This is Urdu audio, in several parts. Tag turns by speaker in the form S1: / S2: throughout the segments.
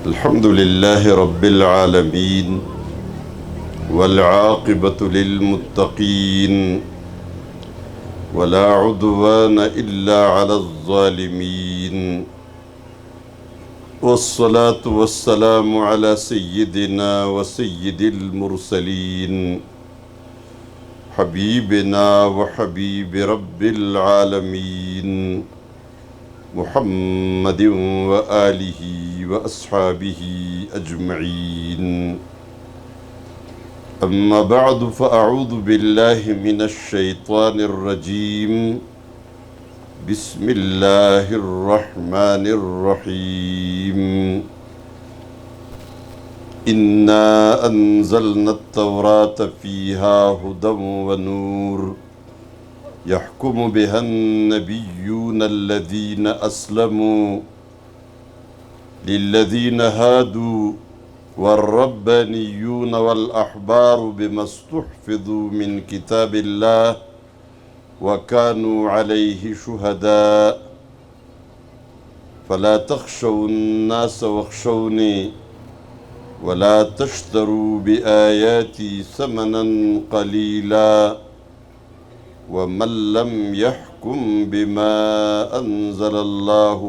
S1: الحمد لله رب العالمين والعاقبة للمتقين ولا عدوان إلا على الظالمين والصلاة والسلام على سيدنا وسيد المرسلين حبيبنا وحبيب رب العالمين محمد وآله وأصحابه أجمعين أما بعد فأعوذ بالله من الشيطان الرجيم بسم الله الرحمن الرحيم إنا أنزلنا التوراة فيها هدى ونور يحكم بها النبيون الذين أسلموا للذين هادوا والربانيون والأحبار بما استحفظوا من كتاب الله وكانوا عليه شهداء فلا تخشوا الناس واخشوني ولا تشتروا بآياتي ثمنا قليلا ومن لم يحكم بما أنزل الله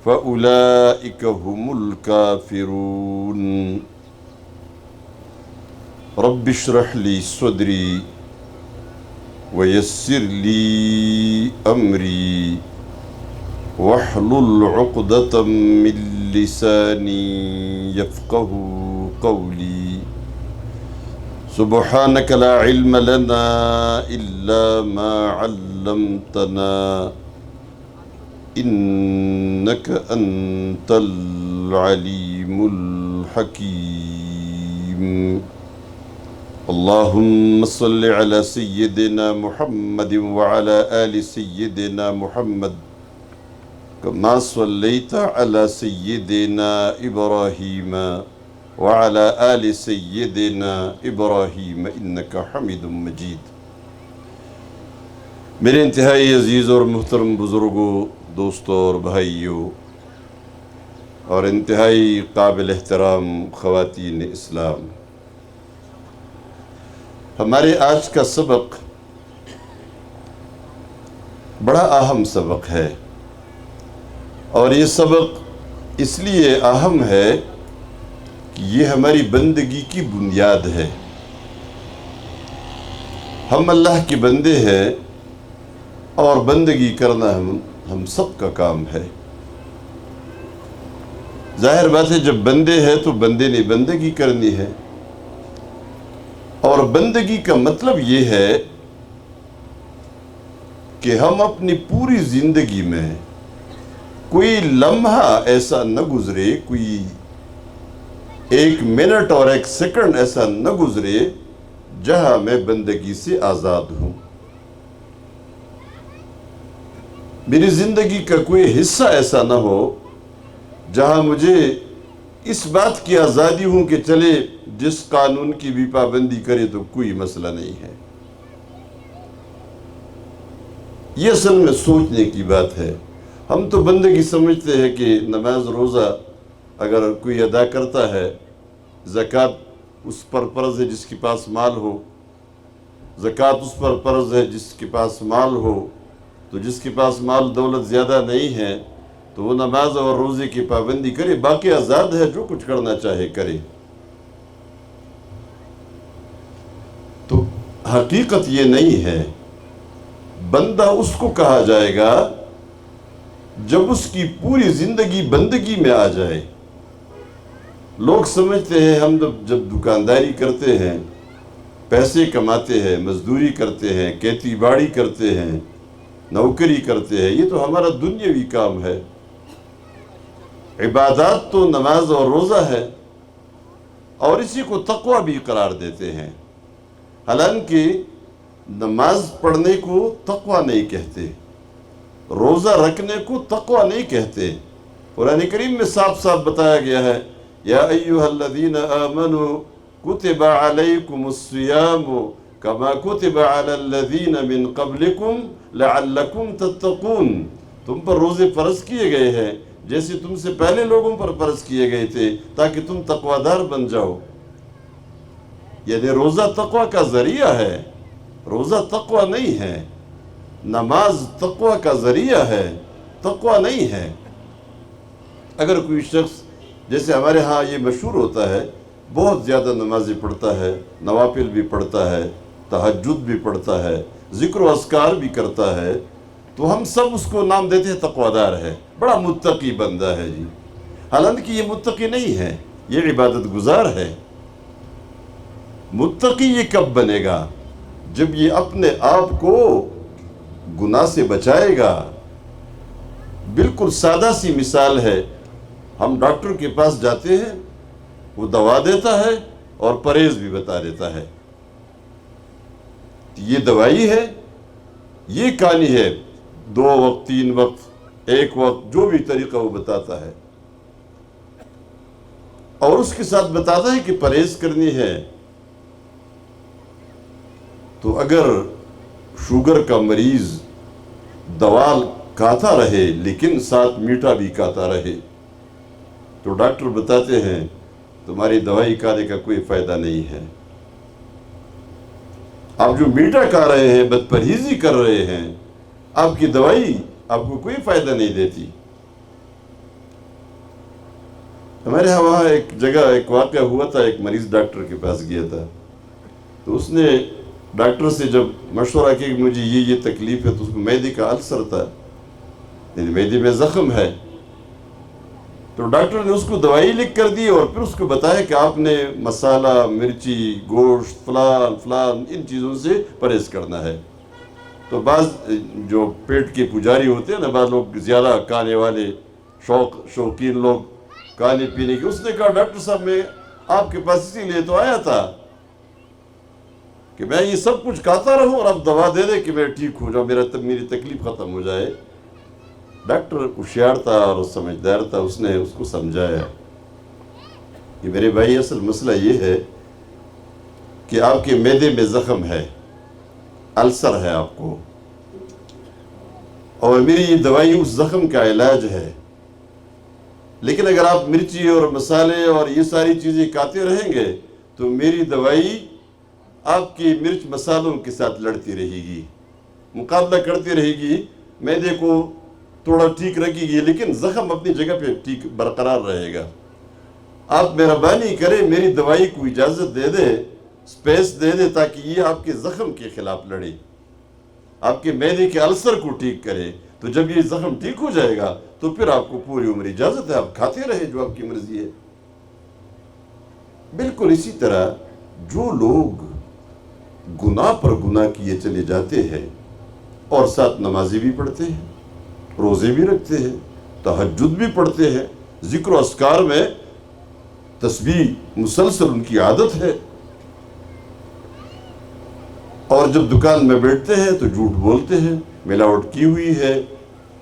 S1: فأولئك هم الكافرون رب اشرح لي صدري ويسر لي أمري واحلل عقدة من لساني يفقه قولي سبحانك لا علم لنا إلا ما علمتنا إنك أنت العليم الحكيم اللهم صل على سيدنا محمد وعلى آل سيدنا محمد كما صليت على سيدنا إبراهيم وعلى آل سيدنا إبراہیم إنك حمید مجید۔ میرے انتہائی عزیز اور محترم بزرگوں، دوستوں اور بھائیوں، اور انتہائی قابل احترام خواتین اسلام، ہمارے آج کا سبق بڑا اہم سبق ہے، اور یہ سبق اس لیے اہم ہے کہ یہ ہماری بندگی کی بنیاد ہے۔ ہم اللہ کے بندے ہیں اور بندگی کرنا ہم سب کا کام ہے۔ ظاہر بات ہے، جب بندے ہیں تو بندے نے بندگی کرنی ہے، اور بندگی کا مطلب یہ ہے کہ ہم اپنی پوری زندگی میں کوئی لمحہ ایسا نہ گزرے، کوئی ایک منٹ اور ایک سیکنڈ ایسا نہ گزرے جہاں میں بندگی سے آزاد ہوں۔ میری زندگی کا کوئی حصہ ایسا نہ ہو جہاں مجھے اس بات کی آزادی ہوں کہ چلے جس قانون کی بھی پابندی کرے تو کوئی مسئلہ نہیں ہے۔ یہ اصل میں سوچنے کی بات ہے۔ ہم تو بندگی سمجھتے ہیں کہ نماز روزہ اگر کوئی ادا کرتا ہے، زکوٰۃ اس پر فرض ہے جس کے پاس مال ہو، زکوٰۃ اس پر فرض ہے جس کے پاس مال ہو، تو جس کے پاس مال دولت زیادہ نہیں ہے تو وہ نماز اور روزے کی پابندی کرے، باقی آزاد ہے، جو کچھ کرنا چاہے کرے۔ تو حقیقت یہ نہیں ہے۔ بندہ اس کو کہا جائے گا جب اس کی پوری زندگی بندگی میں آ جائے۔ لوگ سمجھتے ہیں ہم جب دکانداری کرتے ہیں، پیسے کماتے ہیں، مزدوری کرتے ہیں، کھیتی باڑی کرتے ہیں، نوکری کرتے ہیں، یہ تو ہمارا دنیاوی کام ہے۔ عبادات تو نماز اور روزہ ہے، اور اسی کو تقوی بھی قرار دیتے ہیں۔ حالانکہ نماز پڑھنے کو تقوی نہیں کہتے، روزہ رکھنے کو تقوی نہیں کہتے۔ قرآن کریم میں صاف صاف بتایا گیا ہے، یا ایہا الذین آمنوا کتب علیکم الصیام کما کتب علی الذین من قبلکم لعلکم تتقون، تم پر روزے فرض کیے گئے ہیں جیسے تم سے پہلے لوگوں پر فرض کیے گئے تھے تاکہ تم تقوادار بن جاؤ۔ یعنی روزہ تقوی کا ذریعہ ہے، روزہ تقوی نہیں ہے، نماز تقوی کا ذریعہ ہے، تقوی نہیں ہے۔ اگر کوئی شخص، جیسے ہمارے ہاں یہ مشہور ہوتا ہے، بہت زیادہ نمازیں پڑھتا ہے، نوافل بھی پڑھتا ہے، تہجد بھی پڑھتا ہے، ذکر و اذکار بھی کرتا ہے، تو ہم سب اس کو نام دیتے ہیں تقویدار ہے، بڑا متقی بندہ ہے جی۔ حالانکہ یہ متقی نہیں ہے، یہ عبادت گزار ہے۔ متقی یہ کب بنے گا؟ جب یہ اپنے آپ کو گناہ سے بچائے گا۔ بالکل سادہ سی مثال ہے، ہم ڈاکٹر کے پاس جاتے ہیں، وہ دوا دیتا ہے اور پرہیز بھی بتا دیتا ہے۔ یہ دوائی ہے، یہ کہانی ہے، 2 وقت 3 وقت 1 وقت جو بھی طریقہ وہ بتاتا ہے، اور اس کے ساتھ بتاتا ہے کہ پرہیز کرنی ہے۔ تو اگر شوگر کا مریض دوا کھاتا رہے لیکن ساتھ میٹھا بھی کھاتا رہے، تو ڈاکٹر بتاتے ہیں تمہاری دوائی کھانے کا کوئی فائدہ نہیں ہے، آپ جو میٹھا کھا رہے ہیں، بد پرہیزی کر رہے ہیں، آپ کی دوائی آپ کو کوئی فائدہ نہیں دیتی۔ ہمارے یہاں وہاں ایک جگہ ایک واقعہ ہوا تھا، ایک مریض ڈاکٹر کے پاس گیا تھا، تو اس نے ڈاکٹر سے جب مشورہ کیا کہ مجھے یہ تکلیف ہے، تو اس کو معدے کا السر تھا، یعنی معدے میں زخم ہے، تو ڈاکٹر نے اس کو دوائی لکھ کر دی اور پھر اس کو بتایا کہ آپ نے مسالہ، مرچی، گوشت، فلان فلان ان چیزوں سے پرہیز کرنا ہے۔ تو بعض جو پیٹ کے پجاری ہوتے ہیں نا، بعض لوگ زیادہ کھانے والے، شوقین لوگ کھانے پینے کے، اس نے کہا ڈاکٹر صاحب میں آپ کے پاس اسی لیے تو آیا تھا کہ میں یہ سب کچھ کھاتا رہوں اور اب دوا دے دے کہ میں ٹھیک ہو جاؤں، میری تکلیف ختم ہو جائے۔ ڈاکٹر ہوشیار تھا اور سمجھدار تھا، اس نے اس کو سمجھایا کہ میرے بھائی اصل مسئلہ یہ ہے کہ آپ کے معدے میں زخم ہے، السر ہے آپ کو، اور میری یہ دوائی اس زخم کا علاج ہے، لیکن اگر آپ مرچی اور مسالے اور یہ ساری چیزیں کھاتے رہیں گے تو میری دوائی آپ کی مرچ مسالوں کے ساتھ لڑتی رہے گی، مقابلہ کرتی رہے گی، معدے کو تھوڑا ٹھیک رکھے گی لیکن زخم اپنی جگہ پہ ٹھیک برقرار رہے گا۔ آپ مہربانی کریں میری دوائی کو اجازت دے دے، سپیس دے دے، تاکہ یہ آپ کے زخم کے خلاف لڑے، آپ کے معدے کے السر کو ٹھیک کرے، تو جب یہ زخم ٹھیک ہو جائے گا تو پھر آپ کو پوری عمر اجازت ہے، آپ کھاتے رہے جو آپ کی مرضی ہے۔ بالکل اسی طرح جو لوگ گناہ پر گناہ کیے چلے جاتے ہیں اور ساتھ نمازیں بھی پڑھتے ہیں، روزے بھی رکھتے ہیں، تہجد بھی پڑھتے ہیں، ذکر و اذکار میں تسبیح مسلسل ان کی عادت ہے، اور جب دکان میں بیٹھتے ہیں تو جھوٹ بولتے ہیں، ملاوٹ کی ہوئی ہے،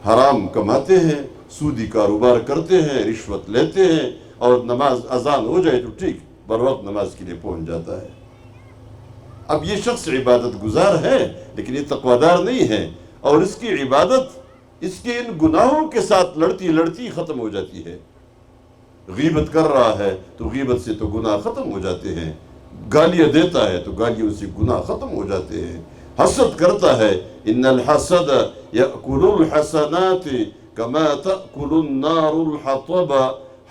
S1: حرام کماتے ہیں، سودی کاروبار کرتے ہیں، رشوت لیتے ہیں، اور نماز اذان ہو جائے تو ٹھیک بر وقت نماز کے لیے پہنچ جاتا ہے۔ اب یہ شخص عبادت گزار ہے لیکن یہ تقویدار نہیں ہے، اور اس کی عبادت اس کے ان گناہوں کے ساتھ لڑتی لڑتی ختم ہو جاتی ہے۔ غیبت کر رہا ہے تو غیبت سے تو گناہ ختم ہو جاتے ہیں، گالیاں دیتا ہے تو گالیوں سے گناہ ختم ہو جاتے ہیں، حسد کرتا ہے، ان الحسد یأکل الحسنات کما تأکل النار الحطب،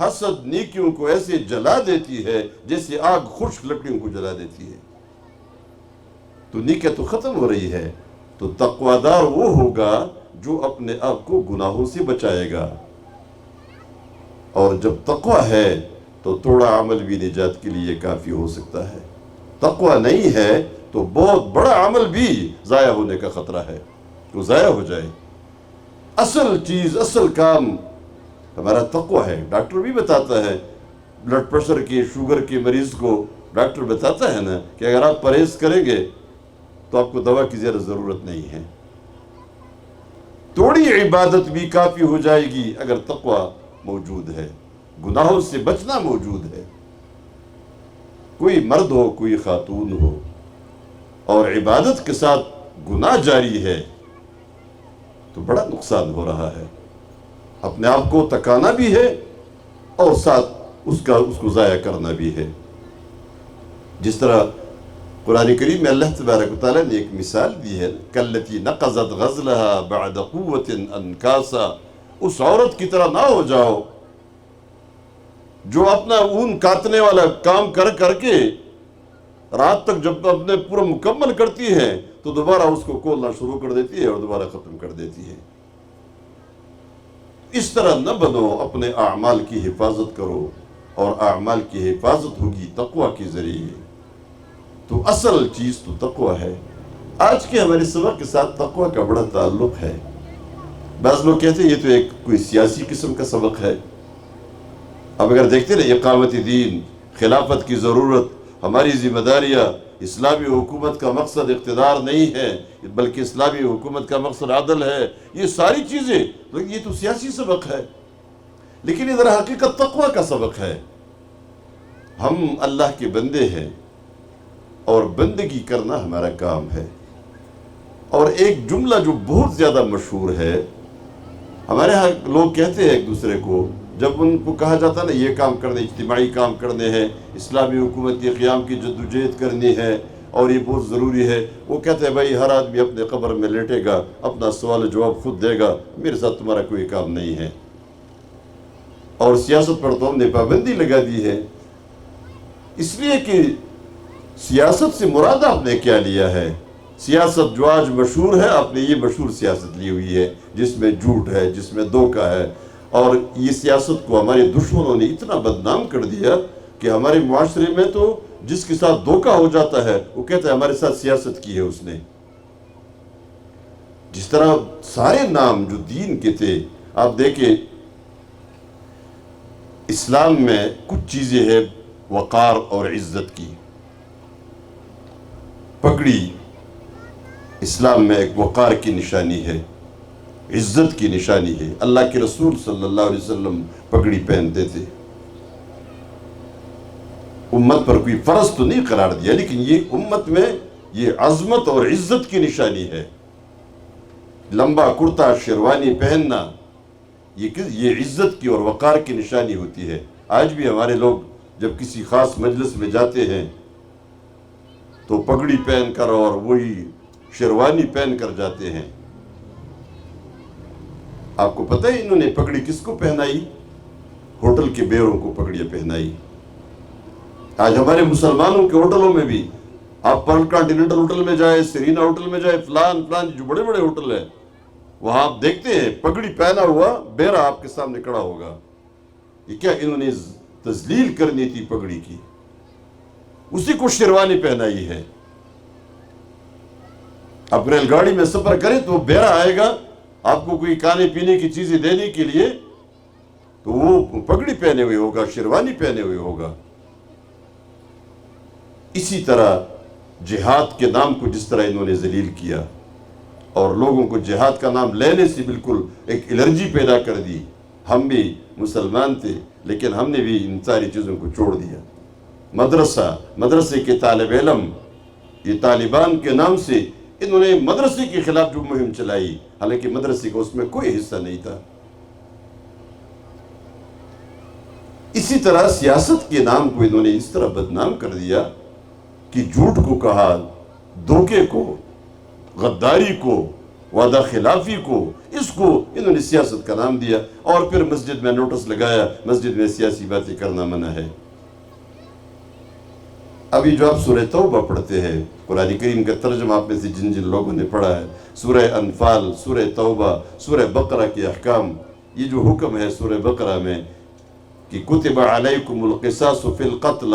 S1: حسد نیکیوں کو ایسے جلا دیتی ہے جیسے آگ خشک لکڑیوں کو جلا دیتی ہے، تو نیکیاں تو ختم ہو رہی ہے۔ تو تقویدار وہ ہوگا جو اپنے آپ کو گناہوں سے بچائے گا، اور جب تقوی ہے تو تھوڑا عمل بھی نجات کے لیے کافی ہو سکتا ہے، تقوی نہیں ہے تو بہت بڑا عمل بھی ضائع ہونے کا خطرہ ہے، وہ ضائع ہو جائے۔ اصل چیز، اصل کام ہمارا تقوی ہے۔ ڈاکٹر بھی بتاتا ہے، بلڈ پریشر کے، شوگر کے مریض کو ڈاکٹر بتاتا ہے نا کہ اگر آپ پرہیز کریں گے تو آپ کو دوا کی زیادہ ضرورت نہیں ہے، تھوڑی عبادت بھی کافی ہو جائے گی اگر تقوی موجود ہے، گناہوں سے بچنا موجود ہے۔ کوئی مرد ہو، کوئی خاتون ہو، اور عبادت کے ساتھ گناہ جاری ہے تو بڑا نقصان ہو رہا ہے۔ اپنے آپ کو تکانا بھی ہے اور ساتھ اس کو ضائع کرنا بھی ہے۔ جس طرح قرآن کریم میں اللہ تبارک و تعالیٰ نے ایک مثال دی ہے، کلتی نقضت غزلها بعد قوت انکاسا، اس عورت کی طرح نہ ہو جاؤ جو اپنا اون کاٹنے والا کام کر کر کے رات تک جب اپنے پورا مکمل کرتی ہے تو دوبارہ اس کو کھولنا شروع کر دیتی ہے اور دوبارہ ختم کر دیتی ہے۔ اس طرح نہ بنو، اپنے اعمال کی حفاظت کرو، اور اعمال کی حفاظت ہوگی تقوی کے ذریعے۔ تو اصل چیز تو تقوی ہے۔ آج کے ہمارے سبق کے ساتھ تقوی کا بڑا تعلق ہے۔ بعض لوگ کہتے ہیں یہ تو ایک کوئی سیاسی قسم کا سبق ہے۔ اب اگر دیکھتے ہیں اقامت دین، خلافت کی ضرورت، ہماری ذمہ داریاں، اسلامی حکومت کا مقصد اقتدار نہیں ہے بلکہ اسلامی حکومت کا مقصد عدل ہے، یہ ساری چیزیں تو یہ تو سیاسی سبق ہے، لیکن ادھر حقیقت تقوی کا سبق ہے۔ ہم اللہ کے بندے ہیں اور بندگی کرنا ہمارا کام ہے۔ اور ایک جملہ جو بہت زیادہ مشہور ہے، ہمارے ہاں لوگ کہتے ہیں ایک دوسرے کو، جب ان کو کہا جاتا ہے نا یہ کام کرنے، اجتماعی کام کرنے ہیں، اسلامی حکومت کے قیام کی جدوجہد کرنی ہے اور یہ بہت ضروری ہے، وہ کہتے ہیں بھائی ہر آدمی اپنے قبر میں لیٹے گا، اپنا سوال جواب خود دے گا، میرے ساتھ تمہارا کوئی کام نہیں ہے۔ اور سیاست پر تو ہم نے پابندی لگا دی ہے، اس لیے کہ سیاست سے مراد آپ نے کیا لیا ہے؟ سیاست جو آج مشہور ہے، آپ نے یہ مشہور سیاست لی ہوئی ہے جس میں جھوٹ ہے، جس میں دھوکہ ہے، اور یہ سیاست کو ہمارے دشمنوں نے اتنا بدنام کر دیا کہ ہمارے معاشرے میں تو جس کے ساتھ دھوکہ ہو جاتا ہے وہ کہتا ہے ہمارے ساتھ سیاست کی ہے اس نے۔ جس طرح سارے نام جو دین کے تھے، آپ دیکھیں اسلام میں کچھ چیزیں ہیں وقار اور عزت کی۔ پگڑی اسلام میں ایک وقار کی نشانی ہے، عزت کی نشانی ہے۔ اللہ کے رسول صلی اللہ علیہ وسلم پگڑی پہنتے تھے۔ امت پر کوئی فرض تو نہیں قرار دیا، لیکن یہ امت میں یہ عظمت اور عزت کی نشانی ہے۔ لمبا کرتا شیروانی پہننا یہ عزت کی اور وقار کی نشانی ہوتی ہے۔ آج بھی ہمارے لوگ جب کسی خاص مجلس میں جاتے ہیں تو پگڑی پہن کر اور وہی شیروانی پہن کر جاتے ہیں۔ آپ کو پتہ ہے انہوں نے پگڑی کس کو پہنائی؟ ہوٹل کے بیروں کو پگڑیاں پہنائی۔ آج ہمارے مسلمانوں کے ہوٹلوں میں بھی، آپ پرل کانٹیننٹل ہوٹل میں جائیں، سیرینا ہوٹل میں جائیں، فلان جو بڑے بڑے ہوٹل ہیں، وہاں آپ دیکھتے ہیں پگڑی پہنا ہوا بیرا آپ کے سامنے کھڑا ہوگا۔ یہ کیا انہوں نے تذلیل کرنی تھی پگڑی کی، اسی کو شیروانی پہنائی ہے۔ آپ ریل گاڑی میں سفر کریں تو بیرا آئے گا آپ کو کوئی کھانے پینے کی چیزیں دینے کے لیے، تو وہ پگڑی پہنے ہوئے ہوگا، شیروانی پہنے ہوئے ہوگا۔ اسی طرح جہاد کے نام کو جس طرح انہوں نے ذلیل کیا اور لوگوں کو جہاد کا نام لینے سے بالکل ایک الرجی پیدا کر دی۔ ہم بھی مسلمان تھے لیکن ہم نے بھی ان ساری چیزوں کو چھوڑ دیا۔ مدرسے کے طالب علم، یہ طالبان کے نام سے انہوں نے مدرسے کے خلاف جو مہم چلائی، حالانکہ مدرسے کا اس میں کوئی حصہ نہیں تھا۔ اسی طرح سیاست کے نام کو انہوں نے اس طرح بدنام کر دیا کہ جھوٹ کو کہا، دھوکے کو، غداری کو، وعدہ خلافی کو، اس کو انہوں نے سیاست کا نام دیا، اور پھر مسجد میں نوٹس لگایا مسجد میں سیاسی باتیں کرنا منع ہے۔ ابھی جو آپ سورہ توبہ پڑھتے ہیں، قرآن کریم کا ترجمہ آپ میں سے جن لوگوں نے پڑھا ہے، سورہ انفال، سورہ توبہ، سورہ بقرہ کے احکام، یہ جو حکم ہے سورہ بقرہ میں کہ کتب علیکم القصاص فی القتل،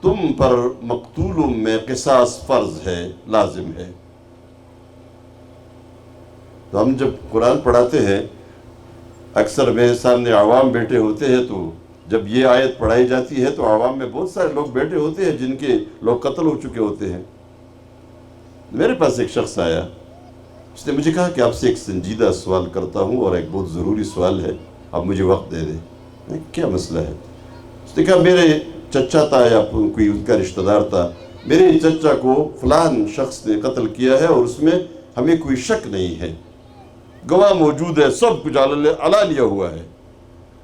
S1: تم پر مقتولوں میں قصاص فرض ہے، لازم ہے۔ تو ہم جب قرآن پڑھاتے ہیں، اکثر میرے سامنے عوام بیٹھے ہوتے ہیں، تو جب یہ آیت پڑھائی جاتی ہے تو عوام میں بہت سارے لوگ بیٹھے ہوتے ہیں جن کے لوگ قتل ہو چکے ہوتے ہیں۔ میرے پاس ایک شخص آیا، اس نے مجھے کہا کہ آپ سے ایک سنجیدہ سوال کرتا ہوں اور ایک بہت ضروری سوال ہے، آپ مجھے وقت دے دیں۔ کیا مسئلہ ہے؟ اس نے کہا میرے چچا تھا یا کوئی ان کا رشتہ دار تھا، میرے چچا کو فلان شخص نے قتل کیا ہے اور اس میں ہمیں کوئی شک نہیں ہے، گواہ موجود ہے، سب کچھ علا لیا ہوا ہے۔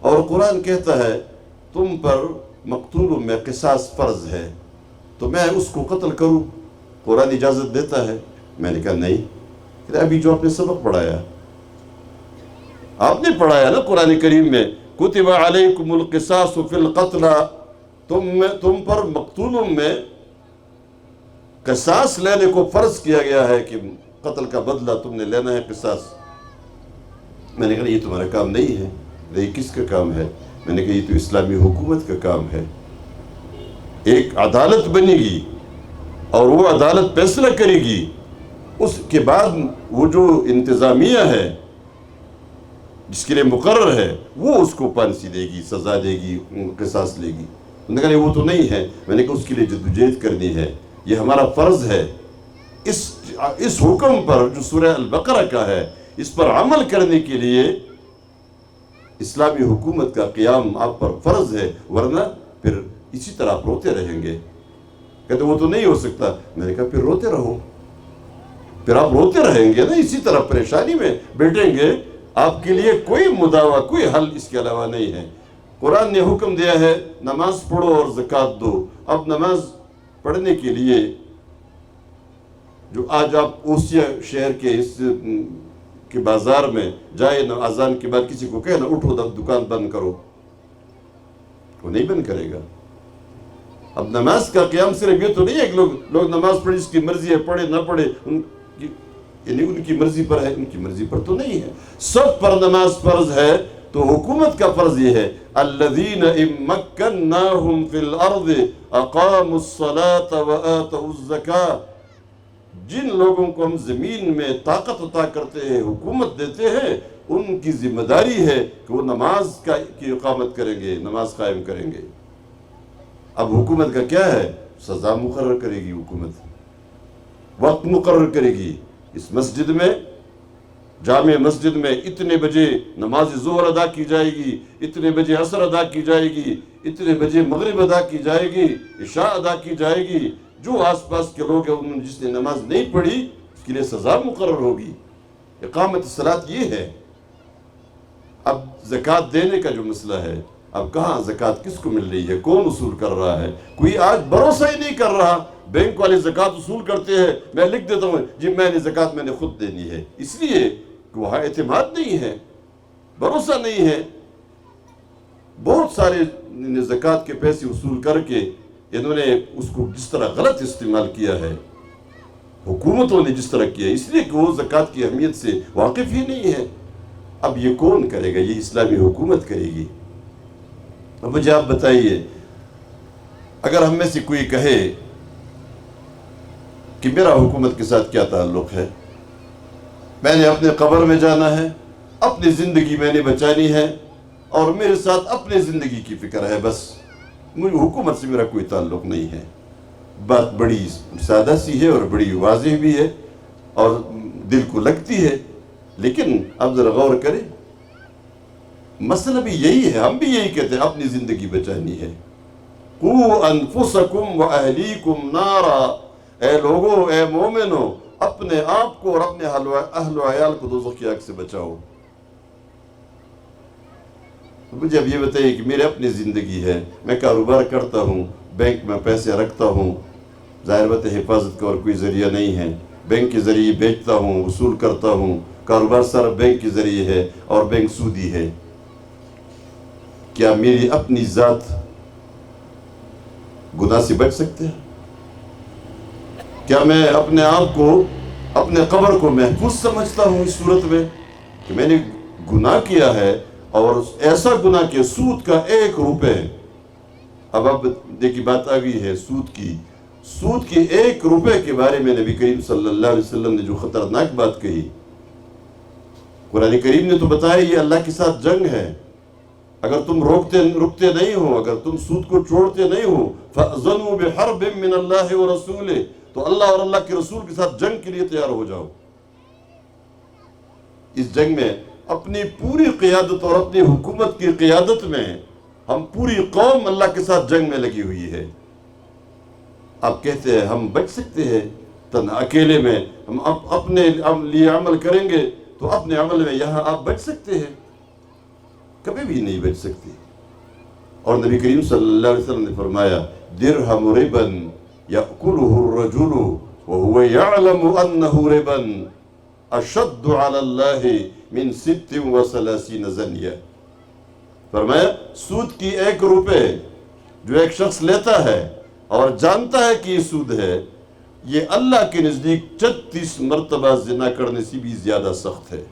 S1: اور قرآن کہتا ہے تم پر مقتولوں میں قصاص فرض ہے، تو میں اس کو قتل کروں؟ قرآن اجازت دیتا ہے؟ میں نے کہا نہیں۔ کہ ابھی جو آپ نے سبق پڑھایا، آپ نے پڑھایا نا قرآن کریم میں کتب علیکم القصاص فی القتلى، تم پر مقتولوں میں قصاص لینے کو فرض کیا گیا ہے کہ قتل کا بدلہ تم نے لینا ہے، قصاص۔ میں نے کہا یہ تمہارا کام نہیں ہے۔ یہ کس کا کام ہے؟ میں نے کہا یہ تو اسلامی حکومت کا کام ہے۔ ایک عدالت بنے گی اور وہ عدالت فیصلہ کرے گی، اس کے بعد وہ جو انتظامیہ ہے جس کے لیے مقرر ہے وہ اس کو پھانسی دے گی، سزا دے گی، قصاص لے گی۔ انہوں نے کہا وہ تو نہیں ہے۔ میں نے کہا اس کے لیے جدوجہد کرنی ہے، یہ ہمارا فرض ہے۔ اس حکم پر جو سورہ البقرہ کا ہے، اس پر عمل کرنے کے لیے اسلامی حکومت کا قیام آپ پر فرض ہے، ورنہ پھر اسی طرح آپ روتے رہیں گے۔ کہتے وہ تو نہیں ہو سکتا۔ میں نے کہا پھر روتے رہو، پھر آپ روتے رہیں گے نا، اسی طرح پریشانی میں بیٹھیں گے۔ آپ کے لیے کوئی مداوع، کوئی حل اس کے علاوہ نہیں ہے۔ قرآن نے حکم دیا ہے نماز پڑھو اور زکوٰۃ دو۔ اب نماز پڑھنے کے لیے جو آج آپ اوسیا شہر کے بازار میں جائے نا، اذان کے بعد کسی کو کہنا اٹھو دکان بند کرو، وہ نہیں بند کرے گا۔ اب نماز کا قیام صرف یہ تو نہیں ہے کہ لوگ نماز پڑھے، اس کی مرضی ہے پڑھے نہ پڑھے، یعنی ان کی مرضی پر ہے، ان کی مرضی پر تو نہیں ہے۔ سب پر نماز فرض ہے، تو حکومت کا فرض یہ ہے الذین ان مکناہم فی الارض اقاموا الصلاة وآتوا الزکاة، جن لوگوں کو ہم زمین میں طاقت عطا کرتے ہیں، حکومت دیتے ہیں، ان کی ذمہ داری ہے کہ وہ نماز کی اقامت کریں گے، نماز قائم کریں گے۔ اب حکومت کا کیا ہے؟ سزا مقرر کرے گی حکومت، وقت مقرر کرے گی۔ اس مسجد میں، جامع مسجد میں اتنے بجے نماز ظہر ادا کی جائے گی، اتنے بجے عصر ادا کی جائے گی، اتنے بجے مغرب ادا کی جائے گی، عشاء ادا کی جائے گی۔ جو آس پاس کے لوگ ہیں انہوں نے جس نے نماز نہیں پڑھی اس کے لیے سزا مقرر ہوگی۔ اقامت الصلاۃ یہ ہے۔ اب زکوٰۃ دینے کا جو مسئلہ ہے، اب کہاں زکوٰۃ کس کو مل رہی ہے، کون وصول کر رہا ہے؟ کوئی آج بھروسہ ہی نہیں کر رہا۔ بینک والے زکوٰۃ وصول کرتے ہیں، میں لکھ دیتا ہوں جی میں نے زکوٰۃ میں نے خود دینی ہے، اس لیے کہ وہاں اعتماد نہیں ہے، بھروسہ نہیں ہے۔ بہت سارے زکوٰۃ کے پیسے وصول کر کے انہوں نے اس کو جس طرح غلط استعمال کیا ہے، حکومتوں نے جس طرح کیا ہے، اس لیے کہ وہ زکوٰۃ کی اہمیت سے واقف ہی نہیں ہے۔ اب یہ کون کرے گا؟ یہ اسلامی حکومت کرے گی۔ اب مجھے آپ بتائیے، اگر ہم میں سے کوئی کہے کہ میرا حکومت کے ساتھ کیا تعلق ہے، میں نے اپنے قبر میں جانا ہے، اپنی زندگی میں نے بچانی ہے، اور میرے ساتھ اپنے زندگی کی فکر ہے، بس مجھے حکومت سے میرا کوئی تعلق نہیں ہے۔ بات بڑی سادہ سی ہے اور بڑی واضح بھی ہے اور دل کو لگتی ہے، لیکن اب ذرا غور کریں، مسئلہ بھی یہی ہے، ہم بھی یہی کہتے ہیں اپنی زندگی بچانی ہے۔ قُوْ أَنفُسَكُمْ وَأَهْلِيكُمْ نَارًا، اے لوگو، اے مومنو، اپنے آپ کو اور اپنے اہل و عیال کو دوزخ کی آگ سے بچاؤ۔ مجھے اب یہ بتائیے کہ میرے اپنی زندگی ہے، میں کاروبار کرتا ہوں، بینک میں پیسے رکھتا ہوں، ظاہر بات ہے حفاظت کا اور کوئی ذریعہ نہیں ہے، بینک کے ذریعے بیچتا ہوں، وصول کرتا ہوں، کاروبار سارا بینک کے ذریعے ہے اور بینک سودی ہے۔ کیا میری اپنی ذات گناہ سے بچ سکتے ہیں؟ کیا میں اپنے آپ کو، اپنے قبر کو محفوظ سمجھتا ہوں اس صورت میں کہ میں نے گناہ کیا ہے، اور ایسا گناہ کہ سود کا 1 روپے، اب دیکھیے بات آ گئی ہے سود کی 1 روپے کے بارے میں نبی کریم صلی اللہ علیہ وسلم نے جو خطرناک بات کہی، قرآن کریم نے تو بتایا یہ اللہ کے ساتھ جنگ ہے۔ اگر تم رکتے نہیں ہو، اگر تم سود کو چھوڑتے نہیں ہو، فَأْذَنُوا بِحَرْبٍ مِّنَ اللَّهِ وَرَسُولِهِ، تو اللہ اور اللہ کے رسول کے ساتھ جنگ کے لیے تیار ہو جاؤ۔ اس جنگ میں اپنی پوری قیادت اور اپنی حکومت کی قیادت میں ہم پوری قوم اللہ کے ساتھ جنگ میں لگی ہوئی ہے۔ آپ کہتے ہیں ہم بچ سکتے ہیں تنہا اکیلے میں، ہم اپنے لیے عمل کریں گے تو اپنے عمل میں یہاں آپ بچ سکتے ہیں؟ کبھی بھی نہیں بچ سکتے۔ اور نبی کریم صلی اللہ علیہ وسلم نے فرمایا درہم ربا یأکلہ الرجل وهو یعلم انہ ربا اشد علی اللہ من 36 زنیہ۔ فرمایا سود کی 1 روپے جو ایک شخص لیتا ہے اور جانتا ہے کہ یہ سود ہے، یہ اللہ کے نزدیک 36 مرتبہ زنا کرنے سے بھی زیادہ سخت ہے۔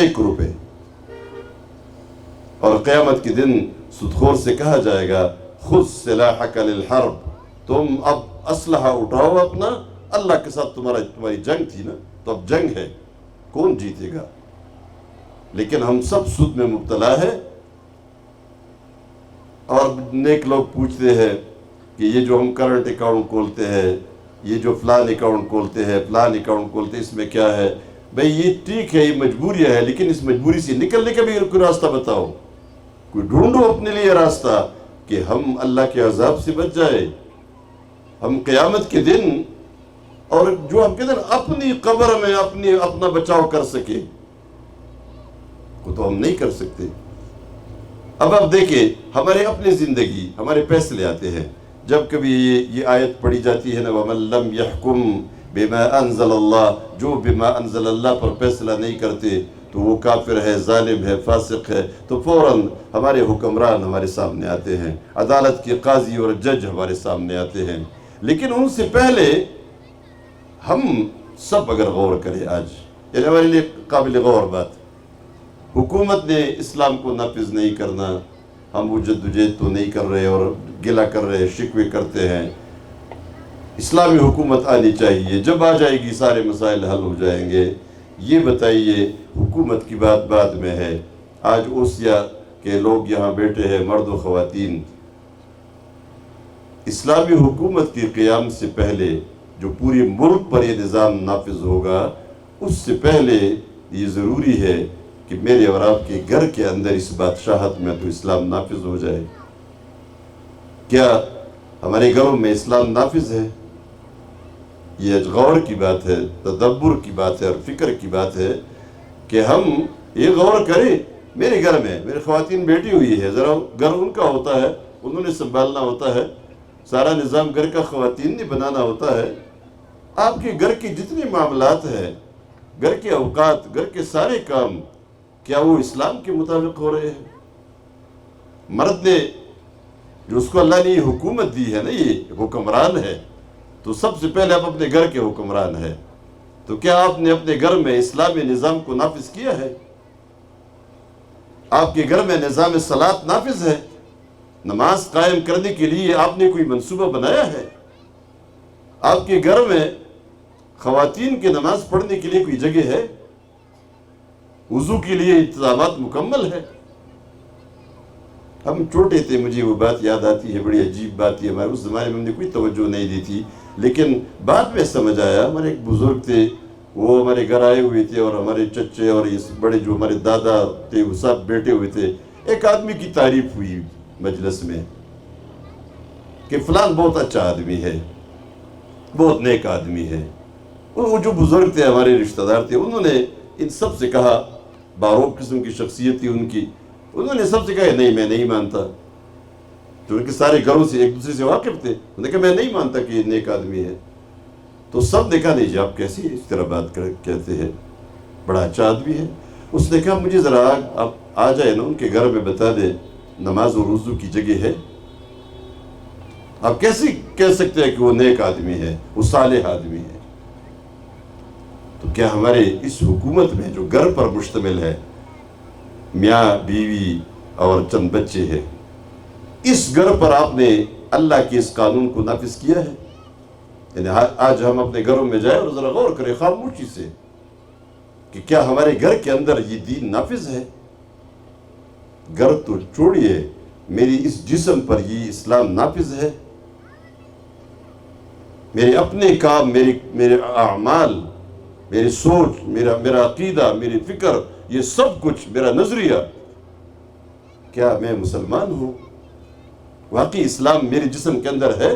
S1: 1 روپے۔ اور قیامت کے دن سودخور سے کہا جائے گا خذ سلاحک للحرب، تم اب اسلحہ اٹھاؤ اپنا، اللہ کے ساتھ تمہاری جنگ تھی نا، تو اب جنگ ہے، کون جیتے گا؟ لیکن ہم سب سود میں مبتلا ہے۔ اور نیک لوگ پوچھتے ہیں کہ یہ جو ہم کرنٹ اکاؤنٹ کھولتے ہیں، یہ جو فلان اکاؤنٹ کھولتے ہیں، فلان اکاؤنٹ کھولتے ہیں، اس میں کیا ہے؟ بھئی یہ ٹھیک ہے، یہ مجبوری ہے، لیکن اس مجبوری سے نکلنے کا بھی کوئی راستہ بتاؤ، کوئی ڈھونڈو اپنے لیے راستہ کہ ہم اللہ کے عذاب سے بچ جائے، ہم قیامت کے دن، اور جو ہم کہتے ہیں اپنی قبر میں اپنا بچاؤ کر سکے، وہ تو ہم نہیں کر سکتے۔ اب آپ دیکھیں ہمارے اپنی زندگی، ہمارے فیصلے آتے ہیں، جب کبھی یہ آیت پڑھی جاتی ہے نا وَمَن لَمْ يَحْكُمْ بِمَا أَنزَلَ اللَّهُ، جو بما انزل اللہ پر فیصلہ نہیں کرتے تو وہ کافر ہے، ظالم ہے، فاسق ہے، تو فوراً ہمارے حکمران ہمارے سامنے آتے ہیں، عدالت کے قاضی اور جج ہمارے سامنے آتے ہیں۔ لیکن ان سے پہلے ہم سب اگر غور کریں آج، یعنی ہمارے لیے قابل غور بات، حکومت نے اسلام کو نافذ نہیں کرنا، ہم وہ جدوجہد تو نہیں کر رہے اور گلہ کر رہے، شکوے کرتے ہیں۔ اسلامی حکومت آنی چاہیے، جب آ جائے گی سارے مسائل حل ہو جائیں گے۔ یہ بتائیے حکومت کی بات بعد میں ہے، آج اوسیا کے لوگ یہاں بیٹھے ہیں، مرد و خواتین، اسلامی حکومت کے قیام سے پہلے جو پوری ملک پر یہ نظام نافذ ہوگا، اس سے پہلے یہ ضروری ہے کہ میرے اور آپ کے گھر کے اندر اس بادشاہت میں تو اسلام نافذ ہو جائے۔ کیا ہمارے گھروں میں اسلام نافذ ہے؟ یہ غور کی بات ہے، تدبر کی بات ہے اور فکر کی بات ہے کہ ہم یہ غور کریں۔ میرے گھر میں میری خواتین بیٹھی ہوئی ہے، ذرا گھر ان کا ہوتا ہے، انہوں نے سنبھالنا ہوتا ہے، سارا نظام گھر کا خواتین نے بنانا ہوتا ہے۔ آپ کے گھر کے جتنے معاملات ہیں، گھر کے اوقات، گھر کے سارے کام، کیا وہ اسلام کے مطابق ہو رہے ہیں؟ مرد نے جو اس کو اللہ نے یہ حکومت دی ہے نا، یہ حکمران ہے، تو سب سے پہلے آپ اپنے گھر کے حکمران ہیں، تو کیا آپ نے اپنے گھر میں اسلامی نظام کو نافذ کیا ہے؟ آپ کے گھر میں نظام صلاۃ نافذ ہے؟ نماز قائم کرنے کے لیے آپ نے کوئی منصوبہ بنایا ہے؟ آپ کے گھر میں خواتین کے نماز پڑھنے کے لیے کوئی جگہ ہے؟ وضو کے لیے انتظامات مکمل ہے؟ ہم چھوٹے تھے، مجھے وہ بات یاد آتی ہے، بڑی عجیب بات ہے، ہمارے اس زمانے میں ہم نے کوئی توجہ نہیں دی تھی، لیکن بعد میں سمجھ آیا۔ ہمارے ایک بزرگ تھے، وہ ہمارے گھر آئے ہوئے تھے، اور ہمارے چچے اور یہ بڑے جو ہمارے دادا تھے وہ سب بیٹھے ہوئے تھے۔ ایک آدمی کی تعریف ہوئی مجلس میں کہ فلان بہت اچھا آدمی ہے، بہت نیک آدمی ہے۔ وہ جو بزرگ تھے، ہمارے رشتہ دار تھے، انہوں نے ان سب سے کہا، باروب قسم کی شخصیت تھی ان کی، انہوں نے سب سے کہا نہیں میں نہیں مانتا، جو ان کے سارے گھروں سے ایک دوسرے سے واقف تھے، انہوں نے کہا میں نہیں مانتا کہ یہ نیک آدمی ہے۔ تو سب نے کہا نہیں جی آپ کیسی اس طرح بات کہتے ہیں، بڑا اچھا آدمی ہے۔ اس نے کہا مجھے ذرا آپ آ جائے نا ان کے گھر میں، بتا دے نماز اور وضو کی جگہ ہے؟ آپ کیسے کہہ سکتے ہیں کہ وہ نیک آدمی ہے، وہ صالح آدمی ہے؟ تو کیا ہمارے اس حکومت میں جو گھر پر مشتمل ہے، میاں بیوی اور چند بچے ہیں، اس گھر پر آپ نے اللہ کے اس قانون کو نافذ کیا ہے؟ یعنی آج ہم اپنے گھروں میں جائیں اور ذرا غور کریں خاموشی سے کہ کیا ہمارے گھر کے اندر یہ دین نافذ ہے؟ گھر تو چھوڑیے، میری اس جسم پر یہ اسلام نافذ ہے؟ میرے اپنے کام، میرے اعمال، میری سوچ، میرا عقیدہ، میری فکر، یہ سب کچھ میرا نظریہ، کیا میں مسلمان ہوں؟ واقعی اسلام میرے جسم کے اندر ہے؟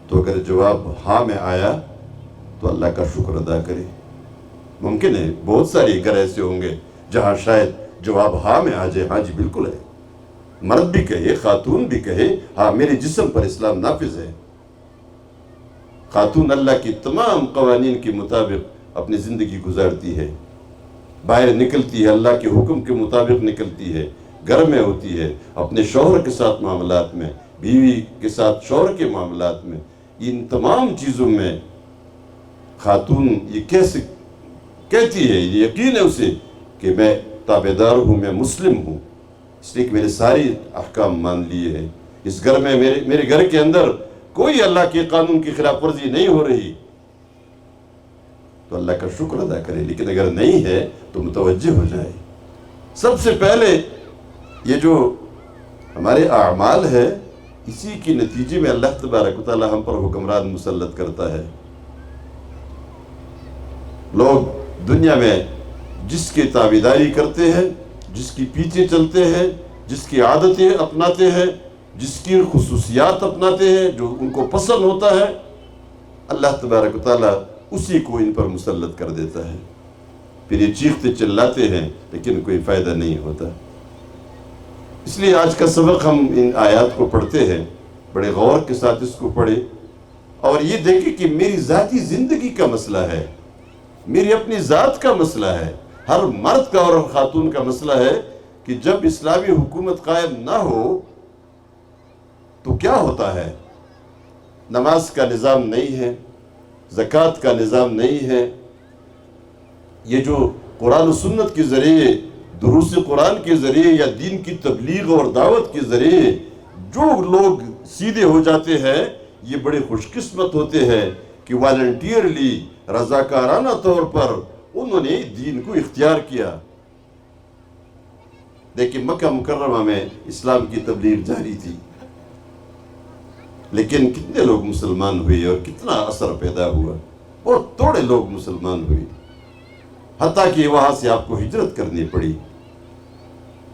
S1: تو اگر جواب ہاں میں آیا تو اللہ کا شکر ادا کرے۔ ممکن ہے بہت سارے گھر ایسے ہوں گے جہاں شاید جواب ہاں میں آ جائے، ہاں جی بالکل ہے، مرد بھی کہے خاتون بھی کہے ہاں میرے جسم پر اسلام نافذ ہے، خاتون اللہ کی تمام قوانین کے مطابق اپنی زندگی گزارتی ہے، باہر نکلتی ہے اللہ کے حکم کے مطابق نکلتی ہے، گھر میں ہوتی ہے، اپنے شوہر کے ساتھ معاملات میں، بیوی کے ساتھ شوہر کے معاملات میں، ان تمام چیزوں میں خاتون یہ کیسے کہتی ہے، یہ یقین ہے اسے کہ میں تابعدار ہوں، میں مسلم ہوں، اس لیے کہ میرے سارے احکام مان لیے ہیں، اس گھر میں میرے گھر کے اندر کوئی اللہ کے قانون کی خلاف ورزی نہیں ہو رہی، تو اللہ کا شکر ادا کرے۔ لیکن اگر نہیں ہے تو متوجہ ہو جائے۔ سب سے پہلے یہ جو ہمارے اعمال ہے، اسی کے نتیجے میں اللہ تبارک و تعالی ہم پر حکمران مسلط کرتا ہے۔ لوگ دنیا میں جس کی تابعداری کرتے ہیں، جس کی پیچھے چلتے ہیں، جس کی عادتیں اپناتے ہیں، جس کی خصوصیات اپناتے ہیں، جو ان کو پسند ہوتا ہے، اللہ تبارک و تعالیٰ اسی کو ان پر مسلط کر دیتا ہے۔ پھر یہ چیختے چلاتے ہیں لیکن کوئی فائدہ نہیں ہوتا۔ اس لیے آج کا سبق ہم ان آیات کو پڑھتے ہیں، بڑے غور کے ساتھ اس کو پڑھیں اور یہ دیکھیں کہ میری ذاتی زندگی کا مسئلہ ہے، میری اپنی ذات کا مسئلہ ہے، ہر مرد کا اور خاتون کا مسئلہ ہے کہ جب اسلامی حکومت قائم نہ ہو تو کیا ہوتا ہے؟ نماز کا نظام نہیں ہے، زکوٰۃ کا نظام نہیں ہے، یہ جو قرآن و سنت کے ذریعے، دروس قرآن کے ذریعے یا دین کی تبلیغ اور دعوت کے ذریعے جو لوگ سیدھے ہو جاتے ہیں، یہ بڑے خوش قسمت ہوتے ہیں کہ والنٹیئرلی، رضاکارانہ طور پر انہوں نے دین کو اختیار کیا۔ لیکن مکہ مکرمہ میں اسلام کی تبلیغ جاری تھی، لیکن کتنے لوگ مسلمان ہوئے اور کتنا اثر پیدا ہوا؟ بہت تھوڑے لوگ مسلمان ہوئے، حتیٰ کہ وہاں سے آپ کو ہجرت کرنی پڑی۔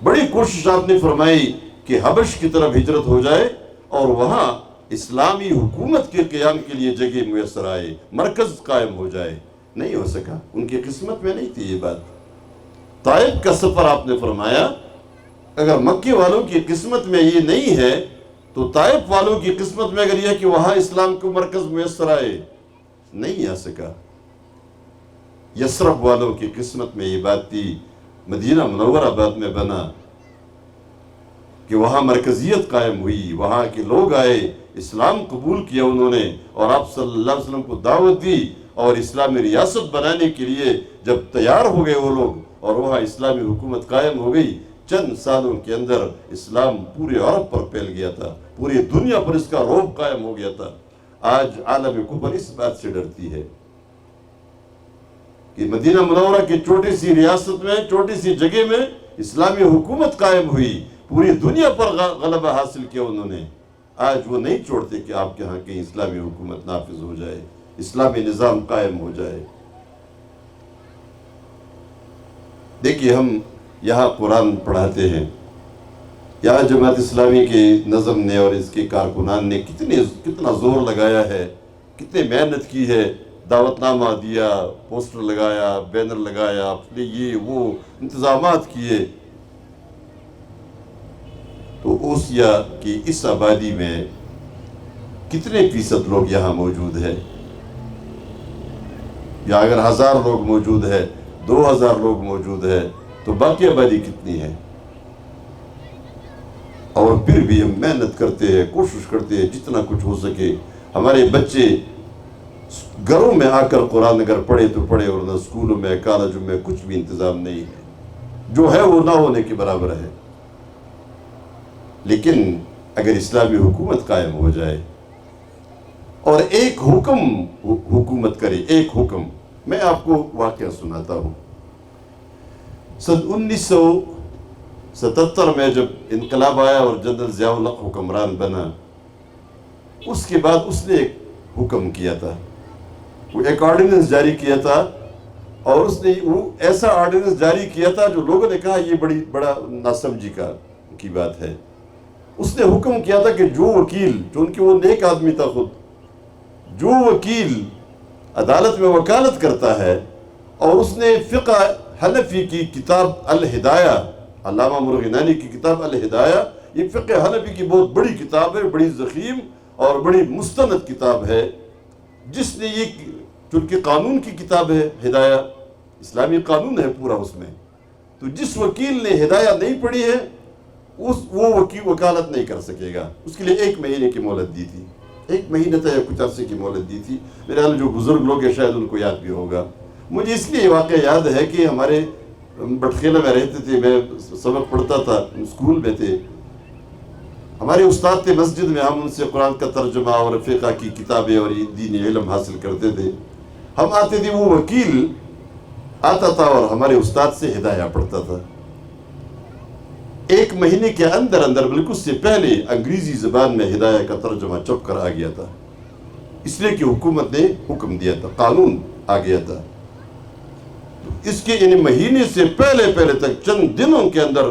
S1: بڑی کوشش آپ نے فرمائی کہ حبش کی طرف ہجرت ہو جائے اور وہاں اسلامی حکومت کے قیام کے لیے جگہ میسر آئے، مرکز قائم ہو جائے، نہیں ہو سکا، ان کی قسمت میں نہیں تھی یہ بات۔ طائف کا سفر آپ نے فرمایا اگر مکے والوں کی قسمت میں یہ نہیں ہے تو طائف والوں کی قسمت میں اگر یہ کہ وہاں اسلام کو مرکز میسر آئے، نہیں آ سکا۔ یثرب والوں کی قسمت میں یہ بات تھی، مدینہ منورہ بعد میں بنا کہ وہاں مرکزیت قائم ہوئی، وہاں کے لوگ آئے، اسلام قبول کیا انہوں نے اور آپ صلی اللہ علیہ وسلم کو دعوت دی، اور اسلامی ریاست بنانے کے لیے جب تیار ہو گئے وہ لوگ اور وہاں اسلامی حکومت قائم ہو گئی، چند سالوں کے اندر اسلام پورے عرب پر پھیل گیا تھا، پوری دنیا پر اس کا رعب قائم ہو گیا تھا۔ آج عالم کفر اس بات سے ڈرتی ہے کہ مدینہ منورہ کی چھوٹی سی ریاست میں، چھوٹی سی جگہ میں اسلامی حکومت قائم ہوئی، پوری دنیا پر غلبہ حاصل کیا انہوں نے۔ آج وہ نہیں چھوڑتے کہ آپ کے ہاں کہیں اسلامی حکومت نافذ ہو جائے، اسلامی نظام قائم ہو جائے۔ دیکھیے ہم یہاں قرآن پڑھاتے ہیں، یہاں جماعت اسلامی کے نظم نے اور اس کے کارکنان نے کتنا زور لگایا ہے، کتنے محنت کی ہے، دعوت نامہ دیا، پوسٹر لگایا، بینر لگایا، یہ وہ انتظامات کیے۔ تو اوسیا کی اس آبادی میں کتنے فیصد لوگ یہاں موجود ہیں؟ یا اگر 1000 لوگ موجود ہے، 2000 لوگ موجود ہے تو باقی آبادی کتنی ہے؟ اور پھر بھی ہم محنت کرتے ہیں، کوشش کرتے ہیں جتنا کچھ ہو سکے۔ ہمارے بچے گھروں میں آ کر قرآن اگر پڑھے تو پڑھے، اور نہ اسکولوں میں کالجوں میں کچھ بھی انتظام نہیں ہے، جو ہے وہ نہ ہونے کے برابر ہے۔ لیکن اگر اسلامی حکومت قائم ہو جائے اور ایک حکم حکومت کرے، ایک حکم، میں آپ کو واقعہ سناتا ہوں۔ سن 1977 میں جب انقلاب آیا اور جنرل ضیاء الحق حکمران بنا، اس کے بعد اس نے ایک حکم کیا تھا، وہ ایک آرڈیننس جاری کیا تھا، اور اس نے وہ ایسا آرڈیننس جاری کیا تھا جو لوگوں نے کہا یہ بڑا ناسمجھی کی بات ہے۔ اس نے حکم کیا تھا کہ جو وکیل، چونکہ وہ نیک آدمی تھا خود، جو وکیل عدالت میں وکالت کرتا ہے، اور اس نے فقہ حنفی کی کتاب الہدایہ، علامہ مرغنانی کی کتاب الہدایہ، یہ فقہ حنفی کی بہت بڑی کتاب ہے، بڑی ضخیم اور بڑی مستند کتاب ہے، جس نے یہ، چونکہ قانون کی کتاب ہے ہدایہ، اسلامی قانون ہے پورا اس میں، تو جس وکیل نے ہدایہ نہیں پڑھی ہے وہ وکیل وکالت نہیں کر سکے گا۔ اس کے لیے 1 مہینے کی مہلت دی تھی، 1 مہینے تک یا کچھ عرصے کی مہلت دی تھی۔ میرے خیال جو بزرگ لوگ ہیں شاید ان کو یاد بھی ہوگا۔ مجھے اس لیے واقعہ یاد ہے کہ ہمارے بٹخیلہ میں رہتے تھے، میں سبق پڑھتا تھا، اسکول میں تھے، ہمارے استاد تھے مسجد میں، ہم ان سے قرآن کا ترجمہ اور فقہ کی کتابیں اور دینی علم حاصل کرتے تھے۔ ہم آتے تھے، وہ وکیل آتا تھا اور ہمارے استاد سے ہدایہ پڑھتا تھا۔ 1 مہینے کے اندر اندر، بلکہ اس سے پہلے انگریزی زبان میں ہدایہ کا ترجمہ چھپ کر آ گیا تھا، اس لیے کہ حکومت نے حکم دیا تھا، قانون آ گیا تھا۔ اس کے یعنی مہینے سے پہلے تک چند دنوں کے اندر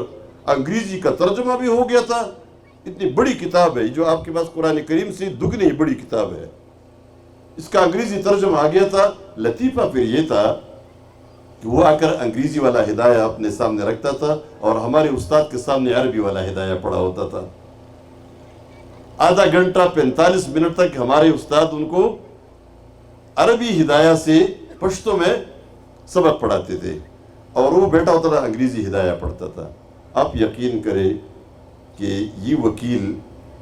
S1: انگریزی کا ترجمہ بھی ہو گیا تھا۔ اتنی بڑی کتاب ہے جو آپ کے پاس قرآن کریم سے دگنی بڑی کتاب ہے، اس کا انگریزی ترجمہ آ گیا تھا۔ لطیفہ پھر یہ تھا کہ وہ آ کر انگریزی والا ہدایہ اپنے سامنے رکھتا تھا اور ہمارے استاد کے سامنے عربی والا ہدایہ پڑھا ہوتا تھا۔ آدھا گھنٹہ 45 منٹ تک ہمارے استاد ان کو عربی ہدایہ سے پشتو میں سبق پڑھاتے تھے، اور وہ بیٹھا ہوتا تھا انگریزی ہدایہ پڑھتا تھا۔ آپ یقین کریں کہ یہ وکیل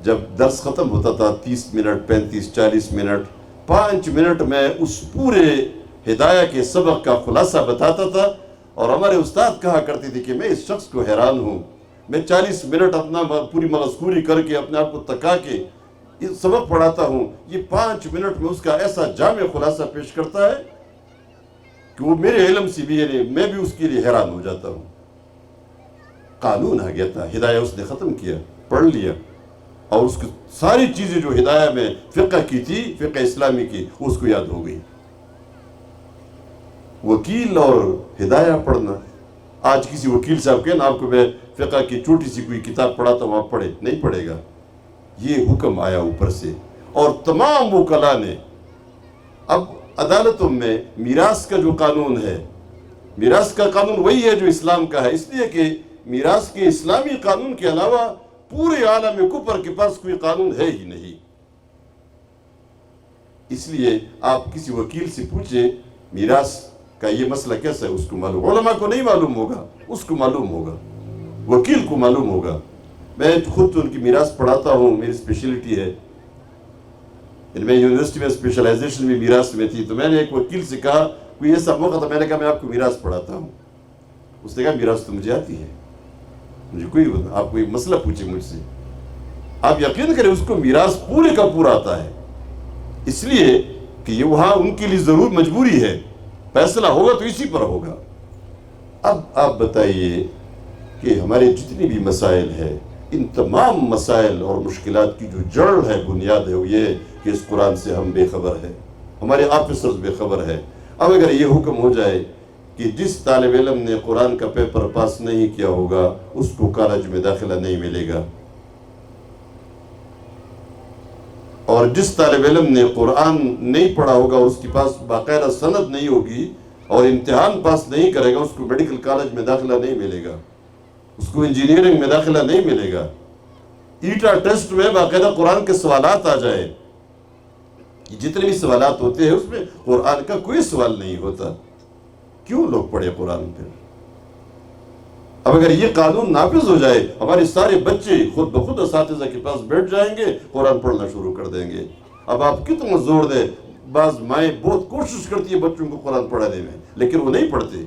S1: جب درس ختم ہوتا تھا 30 منٹ 35 40 منٹ 5 منٹ میں اس پورے ہدایہ کے سبق کا خلاصہ بتاتا تھا، اور ہمارے استاد کہا کرتے تھے کہ میں اس شخص کو حیران ہوں، میں 40 منٹ اپنا پوری مغزخوری کر کے اپنے آپ کو تکا کے سبق پڑھاتا ہوں، یہ 5 منٹ میں اس کا ایسا جامع خلاصہ پیش کرتا ہے کہ وہ میرے علم سے بھی، یعنی میں بھی اس کے لیے حیران ہو جاتا ہوں۔ قانون آ گیا تھا، ہدایہ اس نے ختم کیا، پڑھ لیا، اور اس کی ساری چیزیں جو ہدایہ میں فقہ کی تھی، فقہ اسلامی کی، اس کو یاد ہو گئی۔ وکیل اور ہدایہ پڑھنا، آج کسی وکیل صاحب کہنا آپ کو میں فقہ کی چھوٹی سی کوئی کتاب پڑھاتا ہوں، آپ پڑھے، نہیں پڑھے گا۔ یہ حکم آیا اوپر سے، اور تمام وکلاء نے، اب عدالتوں میں میراث کا جو قانون ہے، میراث کا قانون وہی ہے جو اسلام کا ہے، اس لیے کہ میراث کے اسلامی قانون کے علاوہ پورے عالم کفر کے پاس کوئی قانون ہے ہی نہیں۔ اس لیے آپ کسی وکیل سے پوچھیں میراث کا یہ مسئلہ کیسا ہے، اس کو معلوم، علماء کو نہیں معلوم ہوگا، اس کو معلوم ہوگا، وکیل کو معلوم ہوگا۔ میں خود تو ان کی میراث پڑھاتا ہوں، میری اسپیشلٹی ہے، میں یونیورسٹی میں اسپیشلائزیشن بھی میراث میں تھی، تو میں نے ایک وکیل سے کہا، کوئی ایسا موقع تھا، میں نے کہا میں آپ کو میراث پڑھاتا ہوں۔ اس نے کہا میراث تو مجھے آتی ہے، مجھے کوئی، آپ کوئی مسئلہ پوچھیں مجھ سے۔ آپ یقین کریں اس کو میراث پورے کا پورا آتا ہے، اس لیے کہ یہ وہاں ان کے لیے ضرور مجبوری ہے، فیصلہ ہوگا تو اسی پر ہوگا۔ اب آپ بتائیے کہ ہمارے جتنی بھی مسائل ہیں، ان تمام مسائل اور مشکلات کی جو جڑ ہے، بنیاد ہے، وہ یہ ہے کہ اس قرآن سے ہم بے خبر ہیں، ہمارے آفیسرز بے خبر ہیں۔ اب اگر یہ حکم ہو جائے کہ جس طالب علم نے قرآن کا پیپر پاس نہیں کیا ہوگا اس کو کالج میں داخلہ نہیں ملے گا، اور جس طالب علم نے قرآن نہیں پڑھا ہوگا، اس کے پاس باقاعدہ سند نہیں ہوگی اور امتحان پاس نہیں کرے گا، اس کو میڈیکل کالج میں داخلہ نہیں ملے گا، اس کو انجینئرنگ میں داخلہ نہیں ملے گا۔ ایٹا ٹیسٹ میں باقاعدہ قرآن کے سوالات آ جائے، جتنے بھی سوالات ہوتے ہیں اس میں قرآن کا کوئی سوال نہیں ہوتا، کیوں لوگ پڑھے قرآن پھر؟ اب اگر یہ قانون نافذ ہو جائے، ہمارے سارے بچے خود بخود اساتذہ کے پاس بیٹھ جائیں گے، قرآن پڑھنا شروع کر دیں گے۔ اب آپ کتنا زور دیں، بعض مائیں بہت کوشش کرتی ہے بچوں کو قرآن پڑھانے میں، لیکن وہ نہیں پڑھتے۔